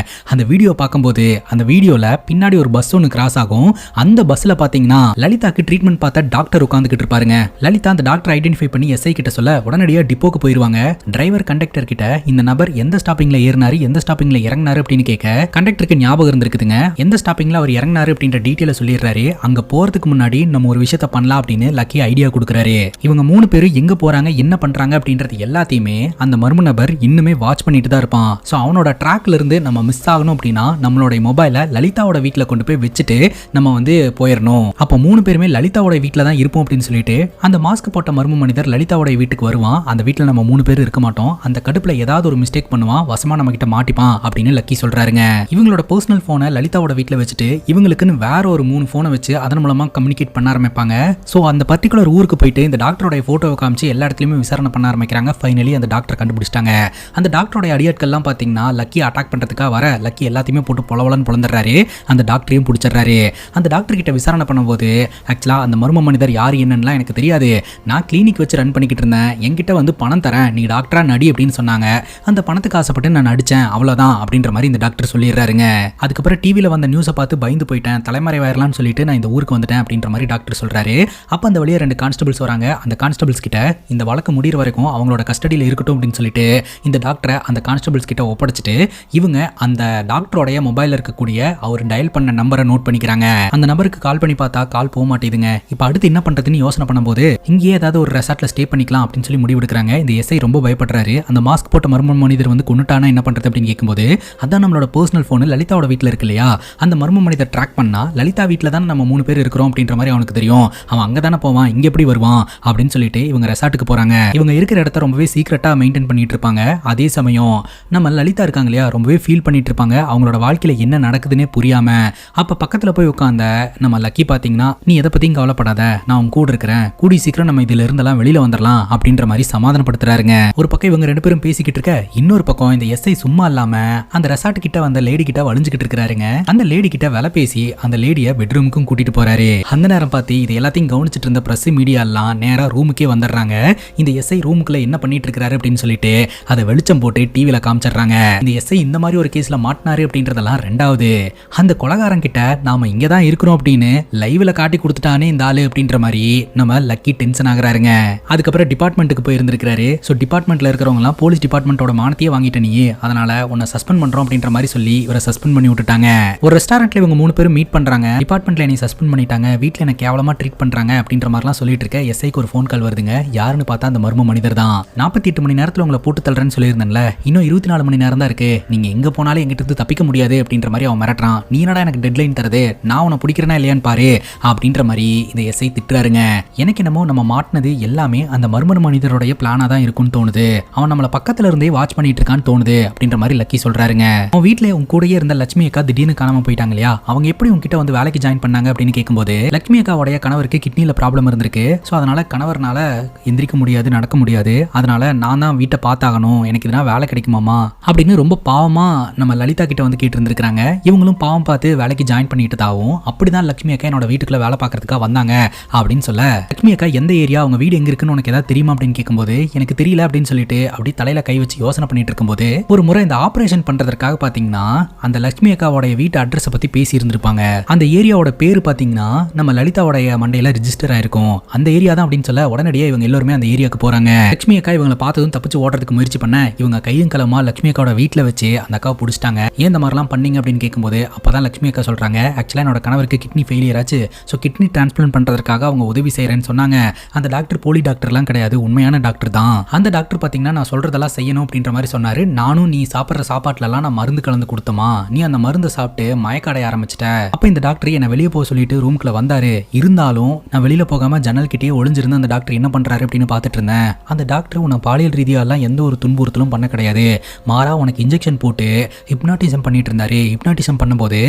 வீடியோ பார்க்கும்போது அந்த வீடியோல பின்னாடி ஒரு பஸ் ஒன்று கிராஸ் ஆகும். அந்த பஸ்ல பாத்தீங்கன்னா லலிதாக்கு ட்ரீட்மெண்ட் பார்த்த டாக்டர் உட்காந்துக்கிட்டு இருப்பாருங்க. லலிதா அந்த டாக்டர் ஐடென்டிஃபை பண்ணி எஸ்ஐ கிட்ட சொல்ல உடனடியாக டிப்போக்கு போயிருவாங்க. டிரைவர் கண்டக்டர் கிட்ட இந்த நபர் எந்த ஸ்டாப்பிங்ல ஏறினாரு எந்த ஸ்டாப்பிங்ல இறங்கினாரு அப்படின்னு கேட்க, கண்டக்டருக்கு ஞாபகம் இருந்திருக்குதுங்க. எந்த ஸ்டாப்பிங்ல அவர் இறங்கினாரு அப்படின்ற டீட்டெயில சொல்லிடுறாரு. அங்க போறதுக்கு முன்னாடி நம்ம ஒரு விஷயத்த பண்ணலாம் அப்படின்னு லக்கி ஐடியா கொடுக்குறாரு. இவங்க 3 பேரும் எங்க போறாங்க என்ன பண்றாங்க அப்படின்றது எல்லாத்தையுமே அந்த மர்ம நபர் இன்னுமே வாட்ச் பண்ணிட்டு தான் இருப்பான். சோ அவனோட ட்ராக்ல இருந்து நம்ம மிஸ் ஆகணும் அப்படின்னா நம்மளோட மொபைலை லலிதாவோட வீட்டுல கொண்டு போய் வச்சுட்டு நம்ம வந்து போயிடணும். அப்போ 3 பேருமே லலிதாவோட வீட்டுல தான் இருப்போம் அப்படின்னு சொல்லிட்டு அந்த மாஸ்க் போட்ட மர்ம மனிதர் லலிதாவோட வீட்டுக்கு வருவான். அந்த வீட்டுல நம்ம 3 பேர் இருக்க மாட்டோம். அந்த கடுப்புல ஏதாவது ஒரு மிஸ்டேக் பண்ணுவான், வசமா நம்ம கிட்ட மாட்டிப்பான் அப்படின்னு லக்கி சொல்றாருங்க. இவங்களோட பர்சனல் போனை லலிதாவோட வீட்டுல வச்சுட்டு இவங்களுக்குன்னு வேற ஒரு 3 போனை வச்சு அதன் மூலமா கம்யூனிகேட் பண்ண ஆரம்பிப்பாங்க. சோ அந்த பர்டிகுலர் ஊருக்கு போயிட்டு இந்த டாக்டரோட போட்டோவை காமிச்சு எல்லா இடத்துலயுமே விசாரணை பண்ண ஆரம்பிக்கிறாங்க. ஃபைனலி அந்த டாக்டர் கண்டுபிடிச்சிட்டாங்க. அந்த டாக்டரோட அடியாட்கள்லாம் பாத்தீங்கன்னா லக்கி அட்டாக் பண்றதுக்காக வர லக்கி எல்லாத்தையுமே போட்டு பொலவலன்னு பொழந்துறாரு. அந்த டாக்டரையும் பிடிச்சிடுறாரு. அந்த டாக்டர் கிட்ட விசாரணை பண்ணும்போது ஆக்சுவலா அந்த மர்ம மனிதர் யார் என்னன்னா எனக்கு தெரியாது, நான் கிளினிக் வச்சு ரன் பண்ணிக்கிட்டு இருந்தேன், என்கிட்ட வந்து பணம் தரேன் நீ டாக்டரா நடி அப்படின்னு சொன்னாங்க. அந்த பணத்துக்கு ஆசைப்பட்டு நான் நடிச்சேன் அவ்வளவுதான் அப்படின்ற மாதிரி இந்த டாக்டர் சொல்லிடுறாருங்க. அதுக்கப்புறம் டிவியில வந்த நியூஸை பார்த்து பயந்து போயிட்டேன், தலைமறைவாயிரலாம்னு சொல்லிட்டு நான் இந்த ஊருக்கு வந்துட்டேன் அப்படின்ற மாதிரி டாக்டர் சொல்றாரு. அப்ப அந்த வழியா 2 கான்ஸ்டபிள்ஸ் வராங்க. அந்த கான்ஸ்டபிள்ஸ் கிட்ட இந்த வழக்கு முடிகிற வரைக்கும் அவங்களோட கஸ்டடியில் இருக்கட்டும் அப்படின்னு சொல்லிட்டு இந்த டாக்டரை அந்த கான்ஸ்டபிள்ஸ் கிட்ட ஒப்படைச்சிட்டு இவங்க அந்த டாக்டரோடைய மொபைல்ல இருக்கக்கூடிய அவர் டயல் பண்ண நம்பரை நோட் பண்ணிக்கிறாங்க. அந்த நம்பருக்கு கால் பண்ணி பார்த்தா கால் போக மாட்டேதுங்க. இப்போ அடுத்து என்ன பண்றதுன்னு யோசனை பண்ணும்போது இங்கேயே ஏதாவது ஒரு ரெசார்ட்ல ஸ்டே பண்ணிக்கலாம் அப்படின்னு சொல்லி முடிவெடுக்கிறாங்க. இந்த எஸ்ஐ ரொம்ப பயப்படுறாரு. அந்த மாஸ்க் போட்ட மர்ம மனிதர் வந்து கொன்னுட்டானா என்ன பண்றது அப்படின்னு கேட்கும்போது அதான் நம்மளோட பர்சனல் போன் லலிதாவோட வீட்டில் இருக்கு இல்லையா, அந்த மர்ம மனிதர் ட்ராக் பண்ணா லலிதா வீட்டில் தான் நம்ம 3 பேர் இருக்கிறோம் அப்படின்ற மாதிரி அவனுக்கு தெரியும். அவன் அங்கே தானே போவான், இங்கே எப்படி வருவான் அப்படின்னு சொல்லிட்டு இவங்க ரெசார்ட்டுக்கு போறாங்க. இவங்க இருக்கிற இடத்த ரொம்பவே சீக்கிரட்டா மெயின்டைன் பண்ணிட்டு இருப்பாங்க. அதே சமயம் நம்ம லலிதா இருக்காங்க இல்லையா, ரொம்பவே ஃபீல் பண்ணிட்டு இருப்பாங்க. அவங்களோட வாழ்க்கையில என்ன நடக்குதுன்னே புரியாம. அப்ப பக்கத்துல போய் உட்கார்ந்த நம்ம லக்கி பாத்தீங்கன்னா நீ எதை பத்தியும் கவலைப்படாத, நான் உன் கூட இருக்கிறேன், கூடி சீக்கிரம் நம்ம இதுல இருந்தெல்லாம் வெளியில வந்துடலாம் அப்படின்ற மாதிரி சமாதானப்படுத்துறாருங்க. ஒரு பக்கம் இவங்க 2 பேரும் பேசிக்கிட்டு இருக்க, இன்னொரு பக்கம் இந்த எஸ்ஐ சும்மா இல்லாம அந்த ரெசார்ட் கிட்ட வந்த லேடி கிட்ட வலிஞ்சுக்கிட்டு இருக்காருங்க. அந்த லேடி கிட்ட வேலை பேசி அந்த லேடிய பெட்ரூமுக்கும் கூட்டிட்டு போறாரு. அந்த நேரம் பார்த்து இது எல்லாத்தையும் கவனிச்சிட்டு இருந்த பிரஸ் மீடியா எல்லாம் நேரா ரூமுக்கே வந்துடுறாங்க. இந்த எஸ்ஐ ரூமுக்குள்ள என்ன பண்ணிட்டு இருக்காரு அப்படின்னு சொல்லிட்டு அதை வெளிச்சம் போட்டு டிவில காமிச்சிடுறாங்க. இந்த எஸ்ஐ இந்த மாதிரி ஒரு கேஸ்ல மாட்டினாரு அப்படின்றதெல்லாம் 2வது. அந்த கொலகாரன் கிட்ட நாம இங்க தான் இருக்கிறோம் அப்படின்னு லைவ்ல காட்டி கொடுத்துட்டானே இந்த ஆளு அப்படின்ற மாதிரி நம்ம லக்கி டென்ஷன் ஆகுறாருங்க. அதுக்கப்புறம் டிபார்ட்மெண்ட்டுக்கு போய் இருந்திருக்காரு. ஸோ டிபார்ட்மெண்ட்ல இருக்கிறவங்க எல்லாம் போலீஸ் டிபார்ட்மெண்ட்டோட மானத்தையே வாங்கிட்ட நீ, அதனால உன்னை சஸ்பெண்ட் பண்றோம் அப்படின்ற மாதிரி சொல்லி இவரை சஸ்பெண்ட் பண்ணி விட்டுட்டாங்க. ஒரு ரெஸ்டாரண்ட்ல இவங்க 3 பேரும் மீட் பண்றாங்க. டிபார்ட்மெண்ட்ல என்னை சஸ்பெண்ட் பண்ணிட்டாங்க, வீட்டுல என்ன கேவலமா ட்ரீட் பண்றாங்க அப்படின்ற மாதிரிலாம் சொல்லிட்டு இருக்க எஸ்ஐக்கு ஒரு ஃபோன் கால் வருதுங்க. யாருன்னு பார்த்தா அந்த மர்ம மனிதர் தான். 48 மணி நேரத்துல உங்களை போட்டு தள்ளுறேன்னு சொல்லியிருந்தேன்ல, இன்னும் 24 மணி நேரம் தான் இருக்கு, நீங்க எங்க போனாலும் எங்கிட்ட இருந்து தப்பிக்க முடியாது அப்படின்ற மாதிரி அவன் மிரட்டுறான். நீ என்னடா எனக்கு டெட்லைன் தரது, நான் உன்னை பிடிக்கிறேனா இல்லையான்னு பாரு அப்படின்ற மாதிரி இந்த எஸ்ஐ திட்டுறாருங்க. எனக்கு என்னமோ நம்ம மாட்டினது எல்லாமே அந்த மர்ம மனிதருடைய பிளானா தான் இருக்கும்னு தோணுது, அவன் நம்மள பக்கத்துல இருந்தே வாட்ச் பண்ணிட்டு இருக்கான்னு தோணுது அப்படின்ற மாதிரி லக்கி சொல்றாருங்க. அவன் வீட்டுல உங்க கூடயே இருந்த லட்சுமி அக்கா திடீர்னு காணாம போயிட்டாங்க இல்லையா, அவங்க எப்படி உங்ககிட்ட வந்து வேலைக்கு ஜாயின் பண்ணாங்க அப்படின்னு கேட்கும்போது லட்சுமி அக்காவுடைய கணவருக்கு கிட்னில ப்ராப்ளம் இருந்திருக்கு. ஸோ அதனால கணவர்னால எந்திரிக்க முடியாது, நடக்க முடியாது, அதனால நான் தான் வீட்டை பார்த்தாகணும், எனக்கு இதனா வேலை கிடைக்குமாமா அப்படின்னு ரொம்ப பாவமா நம்ம லலிதா கிட்ட வந்து கேட்டு இருந்திருக்காங்க. இவங்களும் பாவம் பார்த்து வேலைக்கு ஜாயின் பண்ணிட்டதாகவும் அப்படிதான் லட்சுமி அக்கா என்னோட வீட்டுக்குள்ள வேலை பார்க்கறதுக்காக வந்தாங்க அப்படின்னு சொல்ல, லட்சுமி அக்கா எந்த ஏரியா, அவங்க வீடு எங்க இருக்குன்னு உனக்கு ஏதாவது தெரியுமா அப்படின்னு கேட்கும்போது எனக்கு தெரியல அப்படின்னு சொல்லிட்டு அப்படி தலையில கை வச்சு யோசனை பண்ணிட்டு இருக்கும்போது ஒரு முறை இந்த ஆபரேஷன் பண்றதுக்காக பாத்தீங்கன்னா அந்த லட்சுமி அக்காவோட வீட்டு அட்ரஸ் பத்தி பேசி இருந்திருப்பாங்க. அந்த ஏரியாவோட பேரு பாத்தீங்கன்னா நம்ம லலிதாவோடைய மண்டையில ரிஜிஸ்டர் ஆயிருக்கும், அந்த ஏரியா தான் அப்படின்னு சொல்ல உடனடியே இவங்க எல்லாருமே அந்த ஏரியாவுக்கு போறாங்க. லட்சுமி அக்கா இவங்களை பார்த்ததும் தப்பிச்சு ஓடுறதுக்கு முயற்சி பண்ண இவங்க கையும் களமா லட்சுமி அக்காவோட வீட்டுல வச்சு அந்த அக்காவை பிடிச்சிட்டாங்க. ஏன் இந்த மாதிரிலாம் பண்ணீங்க அப்படின்னு கேட்கும்போது அப்பதான் லட்சுமி அக்கா சொல்றாங்க, சொல்றாங்க, ஆக்சுவலா என்னோட கணவருக்கு கிட்னி ஃபெயிலியர் ஆச்சு, ஸோ கிட்னி டிரான்ஸ்பிளான்ட் பண்றதுக்காக அவங்க உதவி செய்யறேன்னு சொன்னாங்க. அந்த டாக்டர் போலி டாக்டர்லாம் கிடையாது, உண்மையான டாக்டர் தான். அந்த டாக்டர் பாத்தீங்கன்னா நான் சொல்றதெல்லாம் செய்யணும் அப்படின்ற மாதிரி சொன்னாரு. நானும் நீ சாப்பிட்ற சாப்பாட்டுலலாம் நான் மருந்து கலந்து கொடுத்தமா, நீ அந்த மருந்து சாப்பிட்டு மயக்காடைய ஆரம்பிச்சிட்ட. அப்ப இந்த டாக்டர் என்ன வெளியே போக சொல்லிட்டு ரூம்குள்ள வந்தாரு. இருந்தாலும் நான் வெளியில போகாம ஜன்னல் கிட்டே ஒளிஞ்சிருந்து அந்த டாக்டர் என்ன பண்றாரு அப்படின்னு பார்த்துட்டு இருந்தேன். அந்த டாக்டர் உன்னை பாலியல் ரீதியாலாம் எந்த ஒரு துன்புறுத்தலும் பண்ண கிடையாது, மாறா உனக்கு இன்ஜெக்ஷன் போட்டு ஹிப்னாட்டிசம் பண்ணிட்டு இருந்தாரு. ஹிப்னாட்டிசம் பண்ணும்போது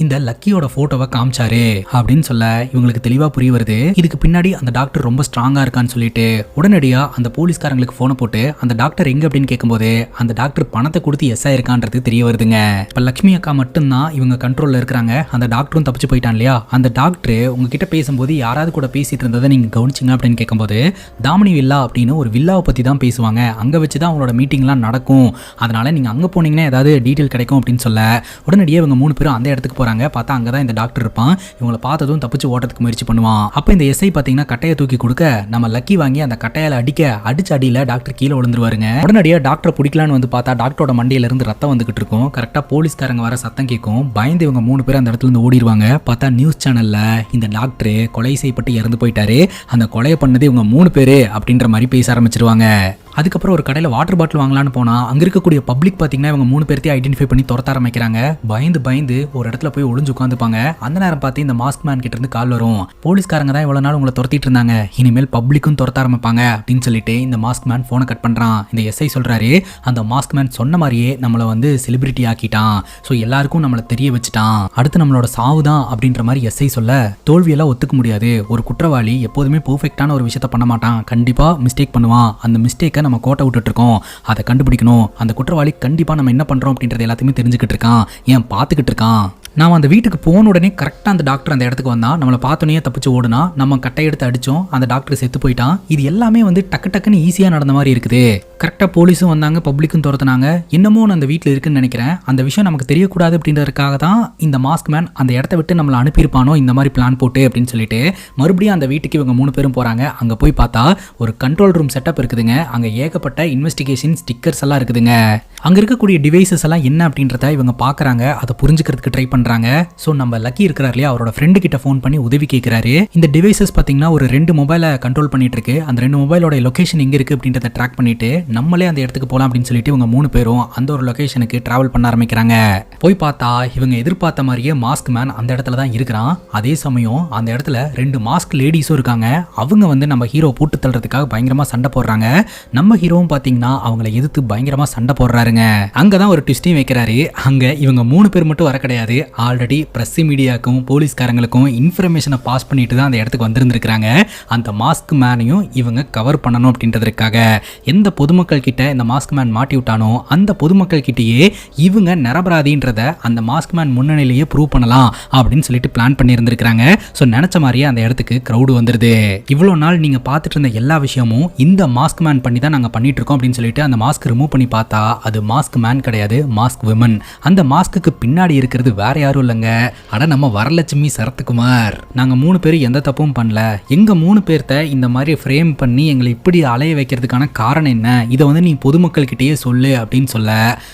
இந்த லக்கியோட போட்டோவை காமிச்சாரு அப்படின்னு சொல்ல இவங்களுக்கு தெளிவா புரிய வருது. இதுக்கு பின்னாடி அந்த டாக்டர் ரொம்ப ஸ்ட்ராங்கா இருக்கான்னு சொல்லிட்டு உடனடியா அந்த போலீஸ்காரங்களுக்கு போனை போட்டு அந்த டாக்டர் எங்க அப்படின்னு கேட்கும்போது அந்த டாக்டர் பணத்தை கொடுத்து எஸ் ஆயிருக்கான்றது தெரிய வருதுங்க. இப்ப லட்சுமி அக்கா மட்டும்தான் இவங்க கண்ட்ரோல்ல இருக்கிறாங்க. அந்த டாக்டரும் தப்பிச்சு போயிட்டான் இல்லையா. அந்த டாக்டர் உங்ககிட்ட பேசும்போது யாராவது கூட பேசிட்டு இருந்ததை நீங்க கவனிச்சிங்க அப்படின்னு கேட்கும்போது தாமினி வில்லா அப்படின்னு ஒரு வில்லாவை பத்தி தான் பேசுவாங்க, அங்க வச்சுதான் அவங்களோட மீட்டிங்லாம் நடக்கும், அதனால நீங்க அங்க போனீங்கன்னா ஏதாவது டீட்டெயில் கிடைக்கும் அப்படின்னு சொல்ல உடனடியே இவங்க 3 பேரும் அந்த இடத்துக்கு போறாங்க. பார்த்தா அங்கதான் இந்த டாக்டர் இருப்பான். இவங்களை பார்த்ததும் தப்பிச்சு ஓட்டத்துக்கு முயற்சி பண்ணுவான். அப்ப இந்த எஸ்ஐ பாத்தீங்கன்னா கட்டையை தூக்கி கொடுக்க நம்ம லக்கி வாங்கி அந்த கட்டையால அடிச்ச அடியில டாக்டர் கீழே விழுந்துருவாருங்க. உடனடியா டாக்டரை பிடிக்கலான்னு வந்து பார்த்தா டாக்டரோட மண்டையில இருந்து ரத்தம் வந்துகிட்டு இருக்கும். கரெக்டா போலீஸ்காரங்க வர சத்தம் கேட்கும். பயந்து இவங்க 3 பேரும் அந்த இடத்துல இருந்து ஓடிடுவாங்க. பார்த்தா நியூஸ் சேனல்ல இந்த டாக்டர் கொலை செய்யப்பட்டு இறந்து போயிட்டாரு, அந்த கொலையை பண்ணது இவங்க 3 பேரு அப்படின்ற மாதிரி பேச ஆரம்பிச்சிருவாங்க. அதுக்கப்புறம் ஒரு கடையில் வாட்டர் பாட்டில் வாங்கலான்னு போனால் அங்கே இருக்கக்கூடிய பப்ளிக் பார்த்தீங்கன்னா இவங்க 3 பேர்த்தையும் ஐடென்டிஃபை பண்ணி துரத்த ஆரம்பிக்கிறாங்க. பயந்து ஒரு இடத்துல போய் ஒளிஞ்சு உட்காந்துப்பாங்க. அந்த நேரம் பார்த்து இந்த மாஸ்க் மேன் கிட்ட இருந்து கால் வரும். போலீஸ்காரங்க தான் இவ்வளோ நாள் உங்களை துரத்திட்டு இருந்தாங்க, இனிமேல் பப்ளிக்கும் துரத்த ஆரம்பிப்பாங்க அப்படின்னு சொல்லிட்டு இந்த மாஸ்க் மேன் ஃபோனை கட் பண்ணுறான். இந்த எஸ்ஐ சொல்கிறாரு, அந்த மாஸ்க் மேன் சொன்ன மாதிரியே நம்மளை வந்து செலிபிரிட்டி ஆக்கிட்டான், ஸோ எல்லாருக்கும் நம்மளை தெரிய வச்சுட்டான், அடுத்து நம்மளோட சாவு தான் அப்படின்ற மாதிரி எஸ்ஐ சொல்ல தோல்வியெல்லாம் ஒத்துக்க முடியாது. ஒரு குற்றவாளி எப்போதுமே பெர்ஃபெக்டான ஒரு விஷயத்த பண்ண மாட்டான், கண்டிப்பாக மிஸ்டேக் பண்ணுவான். அந்த மிஸ்டேக்கை நம்ம கோட்டை விட்டுட்டு இருக்கோம், அதை கண்டுபிடிக்கணும். அந்த குற்றவாளி கண்டிப்பா நம்ம என்ன பண்றோம் அப்படின்றது எல்லாத்தையுமே தெரிஞ்சுக்கிட்டு இருக்கான், ஏன் பார்த்துக்கிட்டு இருக்கான். நான் அந்த வீட்டுக்கு போன உடனே கரெக்டாக அந்த டாக்டர் அந்த இடத்துக்கு வந்தான். நம்மளை பார்த்தோன்னே தப்பிச்சு ஓடுனா, நம்ம கட்டை எடுத்து அடித்தோம், அந்த டாக்டர் செத்து போயிட்டான். இது எல்லாமே வந்து டக்குன்னு ஈஸியாக நடந்த மாதிரி இருக்குது. கரெக்டாக போலீஸும் வந்தாங்க, பப்ளிக்கும் துரத்துனாங்க. இன்னமும் அந்த வீட்டில் இருக்குன்னு நினைக்கிறேன். அந்த விஷயம் நமக்கு தெரியக்கூடாது அப்படின்றதுக்காக தான் இந்த மாஸ்க் மேன் அந்த இடத்த விட்டு நம்மளை அனுப்பியிருப்பானோ இந்த மாதிரி பிளான் போட்டு அப்படின்னு சொல்லிட்டு மறுபடியும் அந்த வீட்டுக்கு இவங்க 3 பேரும் போகிறாங்க. அங்கே போய் பார்த்தா ஒரு கண்ட்ரோல் ரூம் செட்டப் இருக்குதுங்க. அங்கே ஏகப்பட்ட இன்வெஸ்டிகேஷன் ஸ்டிக்கர்ஸ் எல்லாம் இருக்குதுங்க. அங்கே இருக்கக்கூடிய டிவைசஸ் எல்லாம் என்ன அப்படின்றத இவங்க பார்க்குறாங்க, அதை புரிஞ்சுக்கிறதுக்கு ட்ரை பண்றாங்க. சோ நம்ம லக்கி இருக்கிறார் இல்லையா, அவரோட ஃப்ரெண்டு கிட்ட ஃபோன் பண்ணி உதவி கேட்கிறாரு. இந்த டிவைசஸ் பாத்தீங்கன்னா ஒரு 2 மொபைலை கண்ட்ரோல் பண்ணிட்டு இருக்கு. அந்த 2 மொபைலோட லொகேஷன் எங்க இருக்கு அப்படின்றத ட்ராக் பண்ணிட்டு நம்மளே அந்த இடத்துக்கு போலாம் அப்படின்னு சொல்லிட்டு இவங்க 3 பேரும் அந்த ஒரு லொகேஷனுக்கு டிராவல் பண்ண ஆரம்பிக்கிறாங்க. போய் பார்த்தா இவங்க எதிர்பார்த்த மாதிரியே மாஸ்க் மேன் அந்த இடத்துல தான் இருக்கிறான். அதே சமயம் அந்த இடத்துல 2 மாஸ்க் லேடிஸும் இருக்காங்க. அவங்க வந்து நம்ம ஹீரோ போட்டு தள்ளுறதுக்காக பயங்கரமா சண்டை போடுறாங்க. நம்ம ஹீரோவும் பாத்தீங்கன்னா அவங்களை எதிர்த்து பயங்கரமா சண்டை போடுறாருங்க. அங்கதான் ஒரு ட்விஸ்டையும் வைக்கிறாரு. அங்க இவங்க 3 பேர் மட்டும் வர கிடையாது, ஆல்ரெடி பிரஸ் மீடியாக்கும் போலீஸ்காரங்களுக்கும் இன்ஃபர்மேஷனை பாஸ் பண்ணிட்டு தான் அந்த இடத்துக்கு வந்திருந்திருக்காங்க. அந்த மாஸ்க் மேனையும் இவங்க கவர் பண்ணணும் அப்படின்றதுக்காக எந்த பொதுமக்கள் கிட்ட இந்த மாஸ்க் மேன் மாட்டி விட்டானோ அந்த பொதுமக்கள் கிட்டேயே இவங்க நிரபராதின்றத அந்த மாஸ்க் மேன் முன்னணியிலேயே ப்ரூவ் பண்ணலாம் அப்படின்னு சொல்லிட்டு பிளான் பண்ணி இருந்திருக்காங்க. ஸோ நினைச்ச மாதிரியே அந்த இடத்துக்கு கிரௌடு வந்துருது. இவ்வளோ நாள் நீங்க பார்த்துட்டு இருந்த எல்லா விஷயமும் இந்த மாஸ்க் மேன் பண்ணி தான் நாங்க பண்ணிட்டு இருக்கோம் அப்படின்னு சொல்லிட்டு அந்த மாஸ்க் ரிமூவ் பண்ணி பார்த்தா அது மாஸ்க் மேன் கிடையாது, மாஸ்க் விமன். அந்த மாஸ்க்கு பின்னாடி இருக்கிறது வேற யாரும் இல்லைங்க, அட நம்ம வரலட்சுமி சரத்குமார். நாங்க 3 பேரும் எந்த தப்பும் பண்ணல, எங்க 3 பேர்த்த இந்த மாதிரி ஃப்ரேம் பண்ணி எங்களை இப்படி அலைய வைக்கிறதுக்கான காரணம் என்ன, இதை வந்து நீ பொதுமக்கள் கிட்டேயே சொல்லு அப்படின்னு சொல்ல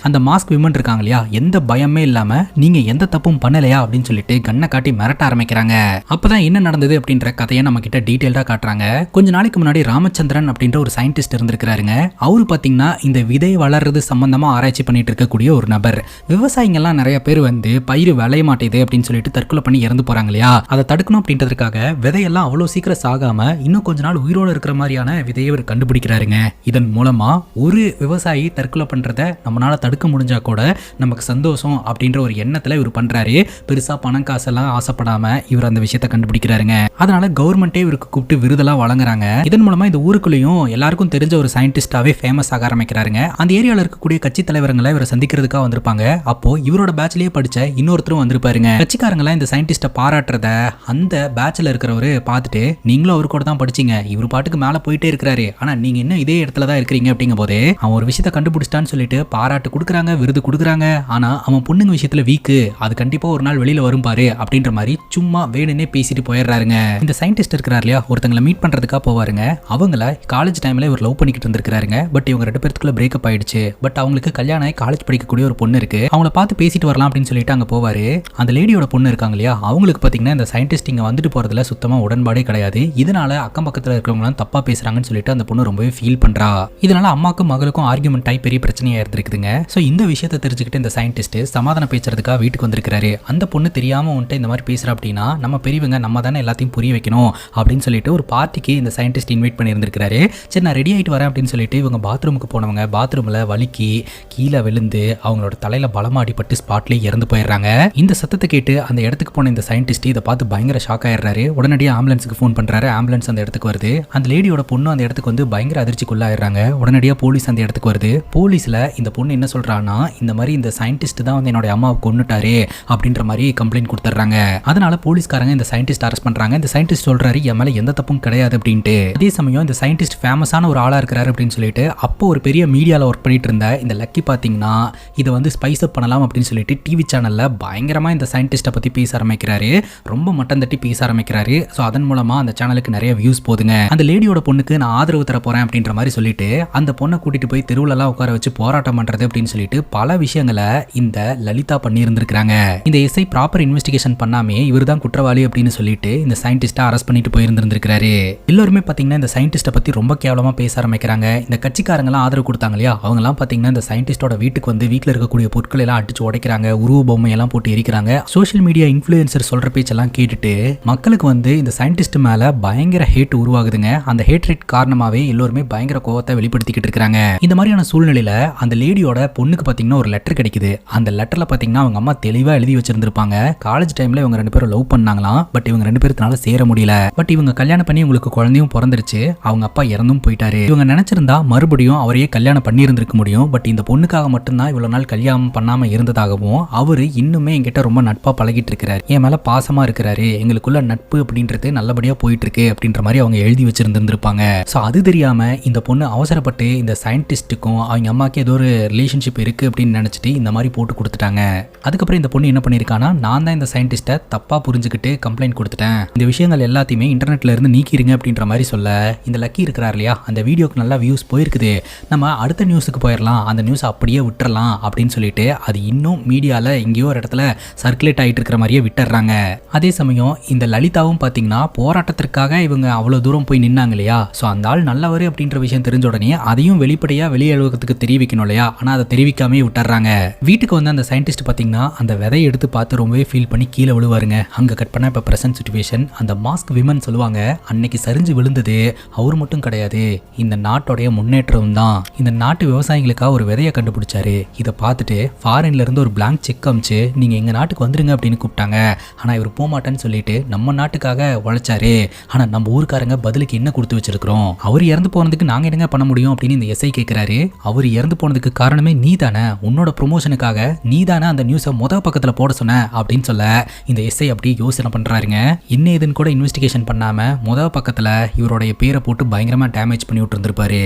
அந்த மாஸ்க் விமன் இருக்காங்க இல்லையா, எந்த பயமே இல்லாம நீங்க எந்த தப்பும் பண்ணலையா அப்படின்னு சொல்லிட்டு கண்ணை காட்டி மிரட்ட ஆரம்பிக்கிறாங்க. அப்பதான் என்ன நடந்தது அப்படின்ற கதையை நம்ம கிட்ட டீடைல்டா காட்டுறாங்க. கொஞ்ச நாளைக்கு முன்னாடி ராமச்சந்திரன் அப்படின்ற ஒரு சயின்டிஸ்ட் இருந்திருக்கிறாருங்க. அவரு பாத்தீங்கன்னா இந்த விதை வளர்றது சம்பந்தமா ஆராய்ச்சி பண்ணிட்டு இருக்கக்கூடிய ஒரு நபர். விவசாயிகள்லாம் நிறைய பேர் வந்து பயிர் விளைய மாட்டேது அப்படின்னு சொல்லிட்டு தற்கொலை பண்ணி இறந்து போறாங்க இல்லையா, அதை தடுக்கணும் அப்படின்றதுக்காக விதையெல்லாம் அவ்வளவு சீக்கிரம் சாகாம இன்னும் கொஞ்ச நாள் உயிரோடு இருக்கிற மாதிரியான விதையை அவர் கண்டுபிடிக்கிறாருங்க. இதன் மூலமா ஒரு விவசாயி தற்கொலை பண்றதை நம்மளால தடுக்க முடிஞ்சா கூட நமக்கு சந்தோஷம் அப்படின்ற ஒரு எண்ணத்துல இவர் பண்றாரு. பெருசா பணம் காசெல்லாம் ஆசைப்படாம இவர் அந்த விஷயத்தை கண்டுபிடிக்கிறாருங்க. அதனால கவர்மெண்டே இவருக்கு கூப்பிட்டு விருதெல்லாம் வழங்குறாங்க. இதன் மூலமா இந்த ஊருக்குள்ளேயும் எல்லாருக்கும் தெரிஞ்ச ஒரு சயின்டிஸ்டாவே ஃபேமஸ் ஆக ஆரம்பிக்கிறாருங்க. அந்த ஏரியால இருக்கக்கூடிய கட்சி தலைவர்களை இவரை சந்திக்கிறதுக்காக வந்திருப்பாங்க. அப்போ இவரோட பேட்ச்லயே படிச்ச இன்னொருத்தரும் வந்திருப்பாருங்க. கட்சிக்காரங்க இந்த சயின்டிஸ்ட பாராட்டுறத அந்த பேட்ச்ல இருக்கிறவரு பார்த்துட்டு, நீங்களும் அவரு கூட தான் படிச்சீங்க, இவர் பாட்டுக்கு மேல போயிட்டே இருக்கிறாரு, ஆனா நீங்க இன்னும் இதே இடத்துல தான் இருக்கிறீங்க அப்படிங்கும் போது அவன் ஒரு விஷயத்தை கண்டுபிடிச்சிட்டான்னு சொல்லிட்டு பாராட்டு கொடுக்குறாங்க, விருது கொடுக்குறாங்க. ஆனா அவன் பொண்ணுங்க விஷயத்துல வீக்கு, அது கண்டிப்பா ஒரு நாள் வெளியில வரும் பாரு அப்படின்ற மாதிரி சும்மா வேணுன்னே பேசிட்டு போயிடுறாருங்க. இந்த சயின்டிஸ்ட் இருக்கிறார் இல்லையா, ஒருத்தங்களை மீட் பண்றதுக்காக போவாருங்க. அவங்கள காலேஜ் டைம்ல இவர் லவ் பண்ணிக்கிட்டு இருந்திருக்காருங்க. பட் இவங்க 2 பேருக்குள்ள பிரேக்கப் ஆயிடுச்சு. பட் அவங்களுக்கு கல்யாணம் ஆகி காலேஜ் படிக்கக்கூடிய ஒரு பொண்ணு இருக்கு. அவங்கள பார்த்து பேசிட்டு வரலாம் அப்படின்னு சொல்லிட்டு அங்க போவாரு. இருப்பாரு. அந்த லேடியோட பொண்ணு இருக்காங்க இல்லையா, அவங்களுக்கு பாத்தீங்கன்னா இந்த சயின்டிஸ்ட் இங்க வந்துட்டு போறதுல சுத்தமா உடன்பாடே கிடையாது. இதனால அக்கம் பக்கத்துல இருக்கிறவங்க தப்பா பேசுறாங்கன்னு சொல்லிட்டு அந்த பொண்ணு ரொம்பவே ஃபீல் பண்றா. இதனால அம்மாக்கும் மகளுக்கும் ஆர்கியூமெண்ட் ஆகி பெரிய பிரச்சனையா இருந்திருக்குதுங்க. சோ இந்த விஷயத்தை தெரிஞ்சுக்கிட்டு இந்த சயின்டிஸ்ட் சமாதானம் பேசுறதுக்காக வீட்டுக்கு வந்திருக்காரு. அந்த பொண்ணு தெரியாம வந்துட்டு இந்த மாதிரி பேசுறா அப்படின்னா நம்ம பெரியவங்க நம்ம தானே எல்லாத்தையும் புரிய வைக்கணும் அப்படின்னு சொல்லிட்டு ஒரு பார்ட்டிக்கு இந்த சயின்டிஸ்ட் இன்வைட் பண்ணி இருந்திருக்காரு. சரி நான் ரெடி ஆயிட்டு வரேன் அப்படின்னு சொல்லிட்டு இவங்க பாத்ரூமுக்கு போனவங்க பாத்ரூம்ல வலிக்கி கீழே விழுந்து அவங்களோட தலையில பலமா அடிபட்டு ஸ்பாட்லயே இறந்து போயிடுறாங்க. இந்த சத்தத்தை கேட்டு அந்த இடத்துக்கு போன இந்த சயின்டிஸ்ட் இதை பார்த்து பயங்கர ஷாக் ஆயிடுறாரு. உடனடியாக ஆம்புலன்ஸுக்கு ஃபோன் பண்றாரு. ஆம்புலன்ஸ் அந்த இடத்துக்கு வருது. அந்த லேடியோட பொண்ணு அந்த இடத்துக்கு வந்து பயங்கர அதிர்ச்சிக்குள்ளாயிடுறாங்க. உடனடியாக போலீஸ் அந்த இடத்துக்கு வருது. போலீஸ்ல இந்த பொண்ணு என்ன சொல்றான்னா இந்த மாதிரி இந்த சயின்டிஸ்ட் தான் வந்து என்னோட அம்மாவை கொன்னுட்டாரு அப்படின்ற மாதிரி கம்ப்ளைண்ட் கொடுத்துறாங்க. அதனால போலீஸ்காரங்க இந்த சயின்டிஸ்ட் அரெஸ்ட் பண்றாங்க. இந்த சயின்டிஸ்ட் சொல்றாரு என் மேல எந்த தப்பும் கிடையாது அப்படின்ட்டு. அதே சமயம் இந்த சயின்டிஸ்ட் ஃபேமஸான ஒரு ஆளா இருக்கிறாரு அப்படின்னு சொல்லிட்டு அப்போ ஒரு பெரிய மீடியால ஒர்க் பண்ணிட்டு இருந்த இந்த லக்கி பாத்தீங்கன்னா இதை வந்து ஸ்பைஸ் அப் பண்ணலாம் அப்படின்னு சொல்லிட்டு டிவி சேனல்ல பயங்கரமா இந்த சயின்டிஸ்ட்டை பத்தி பேச ஆரம்பிக்கிறாரு. ரொம்ப மட்டம் தட்டி பேச ஆரம்பிக்கிறாரு. ஸோ அதன் மூலமா அந்த சேனலுக்கு நிறைய வியூஸ் போதுங்க. அந்த லேடியோட பொண்ணுக்கு நான் ஆதரவு தர போறேன் அப்படின்ற மாதிரி சொல்லிட்டு அந்த பொண்ணை கூட்டிட்டு போய் தெருவுலலாம் உட்கார வச்சு போராட்டம் பண்றது அப்படின்னு சொல்லிட்டு பல விஷயங்களை இந்த லலிதா பண்ணி இருந்திருக்காங்க. இந்த எஸ்ஐ ப்ராப்பர் இன்வெஸ்டிகேஷன் பண்ணாமே இவர் தான் குற்றவாளி அப்படின்னு சொல்லிட்டு இந்த சயின்டிஸ்ட்டை அரெஸ்ட் பண்ணிட்டு போயிருந்திருக்காரு. எல்லாருமே பாத்தீங்கன்னா இந்த சயின்டிஸ்ட்டை பத்தி ரொம்ப கேவலமா பேச ஆரம்பிக்கிறாங்க. இந்த கட்சிக்காரங்க எல்லாம் ஆதரவு கொடுத்தாங்க இல்லையா, அவங்க எல்லாம் பாத்தீங்கன்னா இந்த சயின்டிஸ்டோட வீட்டுக்கு வந்து வீட்டில் இருக்கக்கூடிய பொருட்களை எல்லாம் அடிச்சு உடைக்கிறாங்க, உருவ பொம்மை எல்லாம் போட்டு எரிக்கிறாங்க. சோஷியல் மீடியா இன்ஃப்ளூயன்சர் சொல்ற பேச்செல்லாம் கேட்டுட்டு மக்களுக்கு வந்து இந்த சயின்டிஸ்ட் மேல பயங்கர ஹேட் உருவாகுதுங்க. அந்த ஹேட் ரேட் காரணமாவே எல்லாருமே பயங்கர கோவத்தை வெளிப்படுத்திக்கிட்டு இருக்காங்க. இந்த மாதிரியான சூழ்நிலையில அந்த லேடியோட பொண்ணுக்கு பாத்தீங்கன்னா ஒரு லெட்டர் கிடைக்குது. அந்த லெட்டர்ல பாத்தீங்கன்னா அவங்க அம்மா தெளிவா எழுதி வச்சிருந்திருப்பாங்க. காலேஜ் டைம்ல இவங்க ரெண்டு பேரும் லவ் பண்ணாங்களாம். பட் இவங்க ரெண்டு பேருனால சேர முடியல. பட் இவங்க கல்யாணம் பண்ணி உங்களுக்கு குழந்தையும் பிறந்துருச்சு. அவங்க அப்பா இறந்தும் போயிட்டாரு. இவங்க நினைச்சிருந்தா மறுபடியும் அவரையே கல்யாணம் பண்ணி இருந்திருக்க முடியும். பட் இந்த பொண்ணுக்காக மட்டும்தான் இவ்வளவு நாள் கல்யாணம் பண்ணாம இருந்ததாகவும் அவரு இன்னுமே என்கிட்ட ரொம்ப நட்பா பழகிட்டு இருக்கிறாரு, என் மேல பாசமா இருக்கிறாரு, எங்களுக்குள்ள நட்பு அப்படின்றது நல்லபடியா போயிட்டு இருக்கு அப்படின்ற மாதிரி அவங்க எழுதி வச்சிருந்திருப்பாங்க. சோ அது தெரியாம இந்த பொண்ணு அவசரப்பட்டு இந்த சயின்டிஸ்டுக்கும் அவங்க அம்மாக்கு ஏதோ ஒரு ரிலேஷன்ஷிப் இருக்கு அப்படின்னு நினைச்சிட்டு இந்த மாதிரி போட்டு கொடுத்துட்டாங்க. அதுக்கப்புறம் இந்த பொண்ணு என்ன பண்ணிருக்கானா நான் தான் இந்த சயின்டிஸ்ட்டை தப்பா புரிஞ்சுக்கிட்டு கம்ப்ளைண்ட் கொடுத்துட்டேன், இந்த விஷயங்கள் எல்லாத்தையுமே இன்டர்நெட்ல இருந்து நீக்கிருங்க அப்படின்ற மாதிரி சொல்ல இந்த லக்கி இருக்கிறார் இல்லையா, அந்த வீடியோக்கு நல்லா வியூஸ் போயிருக்குது, நம்ம அடுத்த நியூஸுக்கு போயிடலாம், அந்த நியூஸ் அப்படியே விட்டுறலாம் அப்படின்னு சொல்லிட்டு அது இன்னும் மீடியால எங்கேயோ ஒரு இடத்துல சர்க்குலேட் ஆகிட்டு இருக்கிற மாதிரியே விட்டுறாங்க. அதே சமயம் இந்த லலிதாவும் பார்த்தீங்கன்னா போராட்டத்திற்காக இவங்க அவ்வளோ தூரம் போய் நின்னாங்க இல்லையா, ஸோ அந்த ஆள் நல்லவர் அப்படின்ற விஷயம் தெரிஞ்ச உடனே அதையும் வெளிப்படையாக வெளியலுவலகத்துக்கு தெரிவிக்கணும் இல்லையா, ஆனால் அதை தெரிவிக்காமே விட்டுறாங்க. வீட்டுக்கு வந்து அந்த சயின்டிஸ்ட் பார்த்தீங்கன்னா அந்த விதையை எடுத்து பார்த்து ரொம்பவே ஃபீல் பண்ணி கீழே விழுவாருங்க. அங்கே கட் பண்ண இப்போ ப்ரெசன்ட் சிச்சுவேஷன் அந்த மாஸ்க் விமன் சொல்லுவாங்க அன்னைக்கு சரிஞ்சு விழுந்தது அவர் மட்டும் கிடையாது, இந்த நாட்டோடைய முன்னேற்றம் தான். இந்த நாட்டு விவசாயிகளுக்காக ஒரு விதையை கண்டுபிடிச்சாரு. இதை பார்த்துட்டு ஃபாரின்ல இருந்து ஒரு பிளாங்க் செக் அமிச்சு நீங்க எங்க நாட்டுக்கு வந்துருங்க அப்படின்னு கூப்பிட்டாங்க. ஆனா இவர் போக மாட்டேன்னு சொல்லிட்டு நம்ம நாட்டுக்காக உழைச்சாரு. ஆனா நம்ம ஊருக்காரங்க பதிலுக்கு என்ன கொடுத்து வச்சிருக்கிறோம், அவர் இறந்து போனதுக்கு நாங்க என்னங்க பண்ண முடியும் அப்படின்னு இந்த எஸ்ஐ கேட்கிறாரு. அவர் இறந்து போனதுக்கு காரணமே நீ தானே, உன்னோட ப்ரொமோஷனுக்காக நீ தானே அந்த நியூஸை முத பக்கத்துல போட சொன்ன அப்படின்னு சொல்ல இந்த எஸ்ஐ அப்படி யோசனை பண்றாருங்க. என்ன ஏதுன்னு கூட இன்வெஸ்டிகேஷன் பண்ணாம முத பக்கத்துல இவருடைய பேரை போட்டு பயங்கரமா டேமேஜ் பண்ணி விட்டு இருந்திருப்பாரு.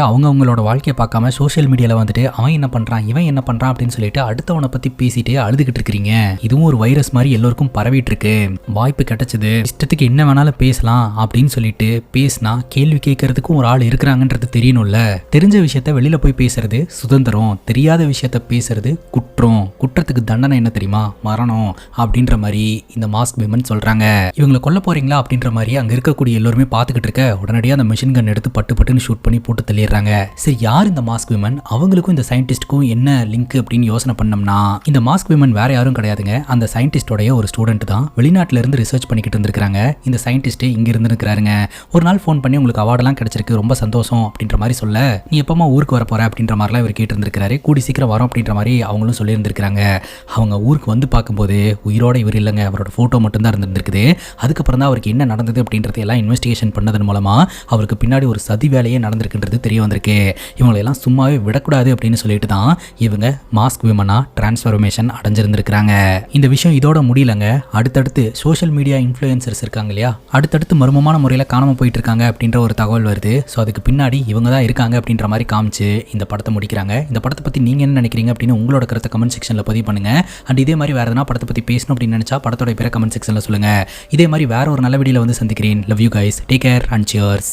அவங்களோட வாழ்க்கையை பார்க்காம சோஷியல் மீடியால வந்துட்டு அவன் என்ன பண்றான் இவன் என்ன பண்றான் அப்படின்னு சொல்லிட்டு அடுத்தவனை பத்தி பேசிட்டு அழுதுகிட்டு இருக்கீங்க. இதுவும் ஒரு வைரஸ் மாதிரி எல்லாருக்கும் பரவிட்டு இருக்கு. வாய்ப்பு கிடைச்சது இஷ்டத்துக்கு என்ன வேணாலும் பேசலாம் அப்படின்னு சொல்லிட்டு பேசினா கேள்வி கேட்கறதுக்கும் ஒரு ஆள் இருக்கிறாங்கன்றது தெரியணும்ல. தெரிஞ்ச விஷயத்த வெளியில போய் பேசுறது சுதந்திரம், தெரியாத விஷயத்த பேசுறது குற்றம். குற்றத்துக்கு தண்டனை என்ன தெரியுமா, மரணம் அப்படின்ற மாதிரி இந்த மாஸ்க் விமன் சொல்றாங்க. இவங்களை கொல்ல போறீங்களா அப்படின்ற மாதிரி அங்க இருக்கக்கூடிய எல்லாருமே பார்த்துக்கிட்டு இருக்க உடனடியாக அந்த மிஷின் கன் எடுத்து பட்டு பட்டுன்னு ஷூட் பண்ணி போட்டு தள்ளிடுறாங்க. சரி யார் இந்த மாஸ்க் விமன், அவங்களுக்கும் இந்த சயின்டிஸ்டுக்கும் என்ன லிங்க் அப்படின்னு யோசனை பண்ணோம்னா இந்த மாஸ்க் விமன் வேற யாரும் கிடையாதுங்க, அந்த சயின்டிஸ்டோடைய ஒரு ஸ்டூடெண்ட் தான். வெளிநாட்டுல இருந்து ரிசர்ச் பண்ணிக்கிட்டு இருந்திருக்காங்க. இந்த சயின்டிஸ்ட் இங்க இருந்து இருக்கிறாருங்க. ஒரு நாள் ஃபோன் பண்ணி உங்களுக்கு அவார்டெல்லாம் கிடைச்சிருக்கு ரொம்ப சந்தோஷம் அப்படின்ற மாதிரி சொல்ல நீ எப்பமா ஊருக்கு வர போற அப்படின்ற மாதிரிலாம் இவர் கேட்டு இருந்திருக்காரு. கூடி சீக்கிரம் வரோம் அப்படின்ற மாதிரி அவங்களும் சொல்லி இருந்திருக்காங்க. அவங்க ஊருக்கு வந்து பார்க்கும்போது உயிரோட இவர் இல்லைங்க, அவரோட போட்டோ மட்டும் தான் இருந்திருக்குது. அதுக்கப்புறம் தான் அவருக்கு என்ன நடந்தது அப்படின்றத எல்லாம் இன்வெஸ்டிகேஷன் பண்ணதன் மூலமா அவருக்கு பின்னாடி ஒரு சதி வேலையே நடந்திருக்குன்றது தெரிய வந்திருக்கு. இவங்களை எல்லாம் சும்மாவே விடக்கூடாது அப்படின்னு சொல்லிட்டு தான் இவங்க மாஸ்க் விமனா டிரான்ஸ்ஃபர்மேஷன் அடைஞ்சிருந்திருக்காங்க. இந்த விஷயம் இதோட முடியலங்க. அடுத்தடுத்து சோஷியல் மீடியா இன்ஃப்ளூயன்சர்ஸ் இருக்காங்க இல்லையா, அடுத்தடுத்து மர்மமான முறையில் காணாம போயிட்டு இருக்காங்க அப்படின்ற ஒரு தகவல் வருது. ஸோ அதுக்கு பின்னாடி இவங்க தான் இருக்காங்க அப்படின்ற மாதிரி காமிச்சு இந்த படத்தை முடிக்கிறாங்க. இந்த படத்தை பத்தி நீங்க என்ன நினைக்கிறீங்க அப்படின்னு உங்களோட கருத்தை கமெண்ட் செக்ஷன்ல பதிவு பண்ணுங்க. அண்ட் இதே மாதிரி வேற எதனா படத்தை பத்தி பேசணும் அப்படின்னு நினைச்சா படத்தோட பேரை கமெண்ட் செக்ஷன்ல சொல்லுங்க. இதே மாதிரி வேற ஒரு நல்ல வீடியோல வந்து சந்திக்கிறேன். Love you guys, take care and cheers.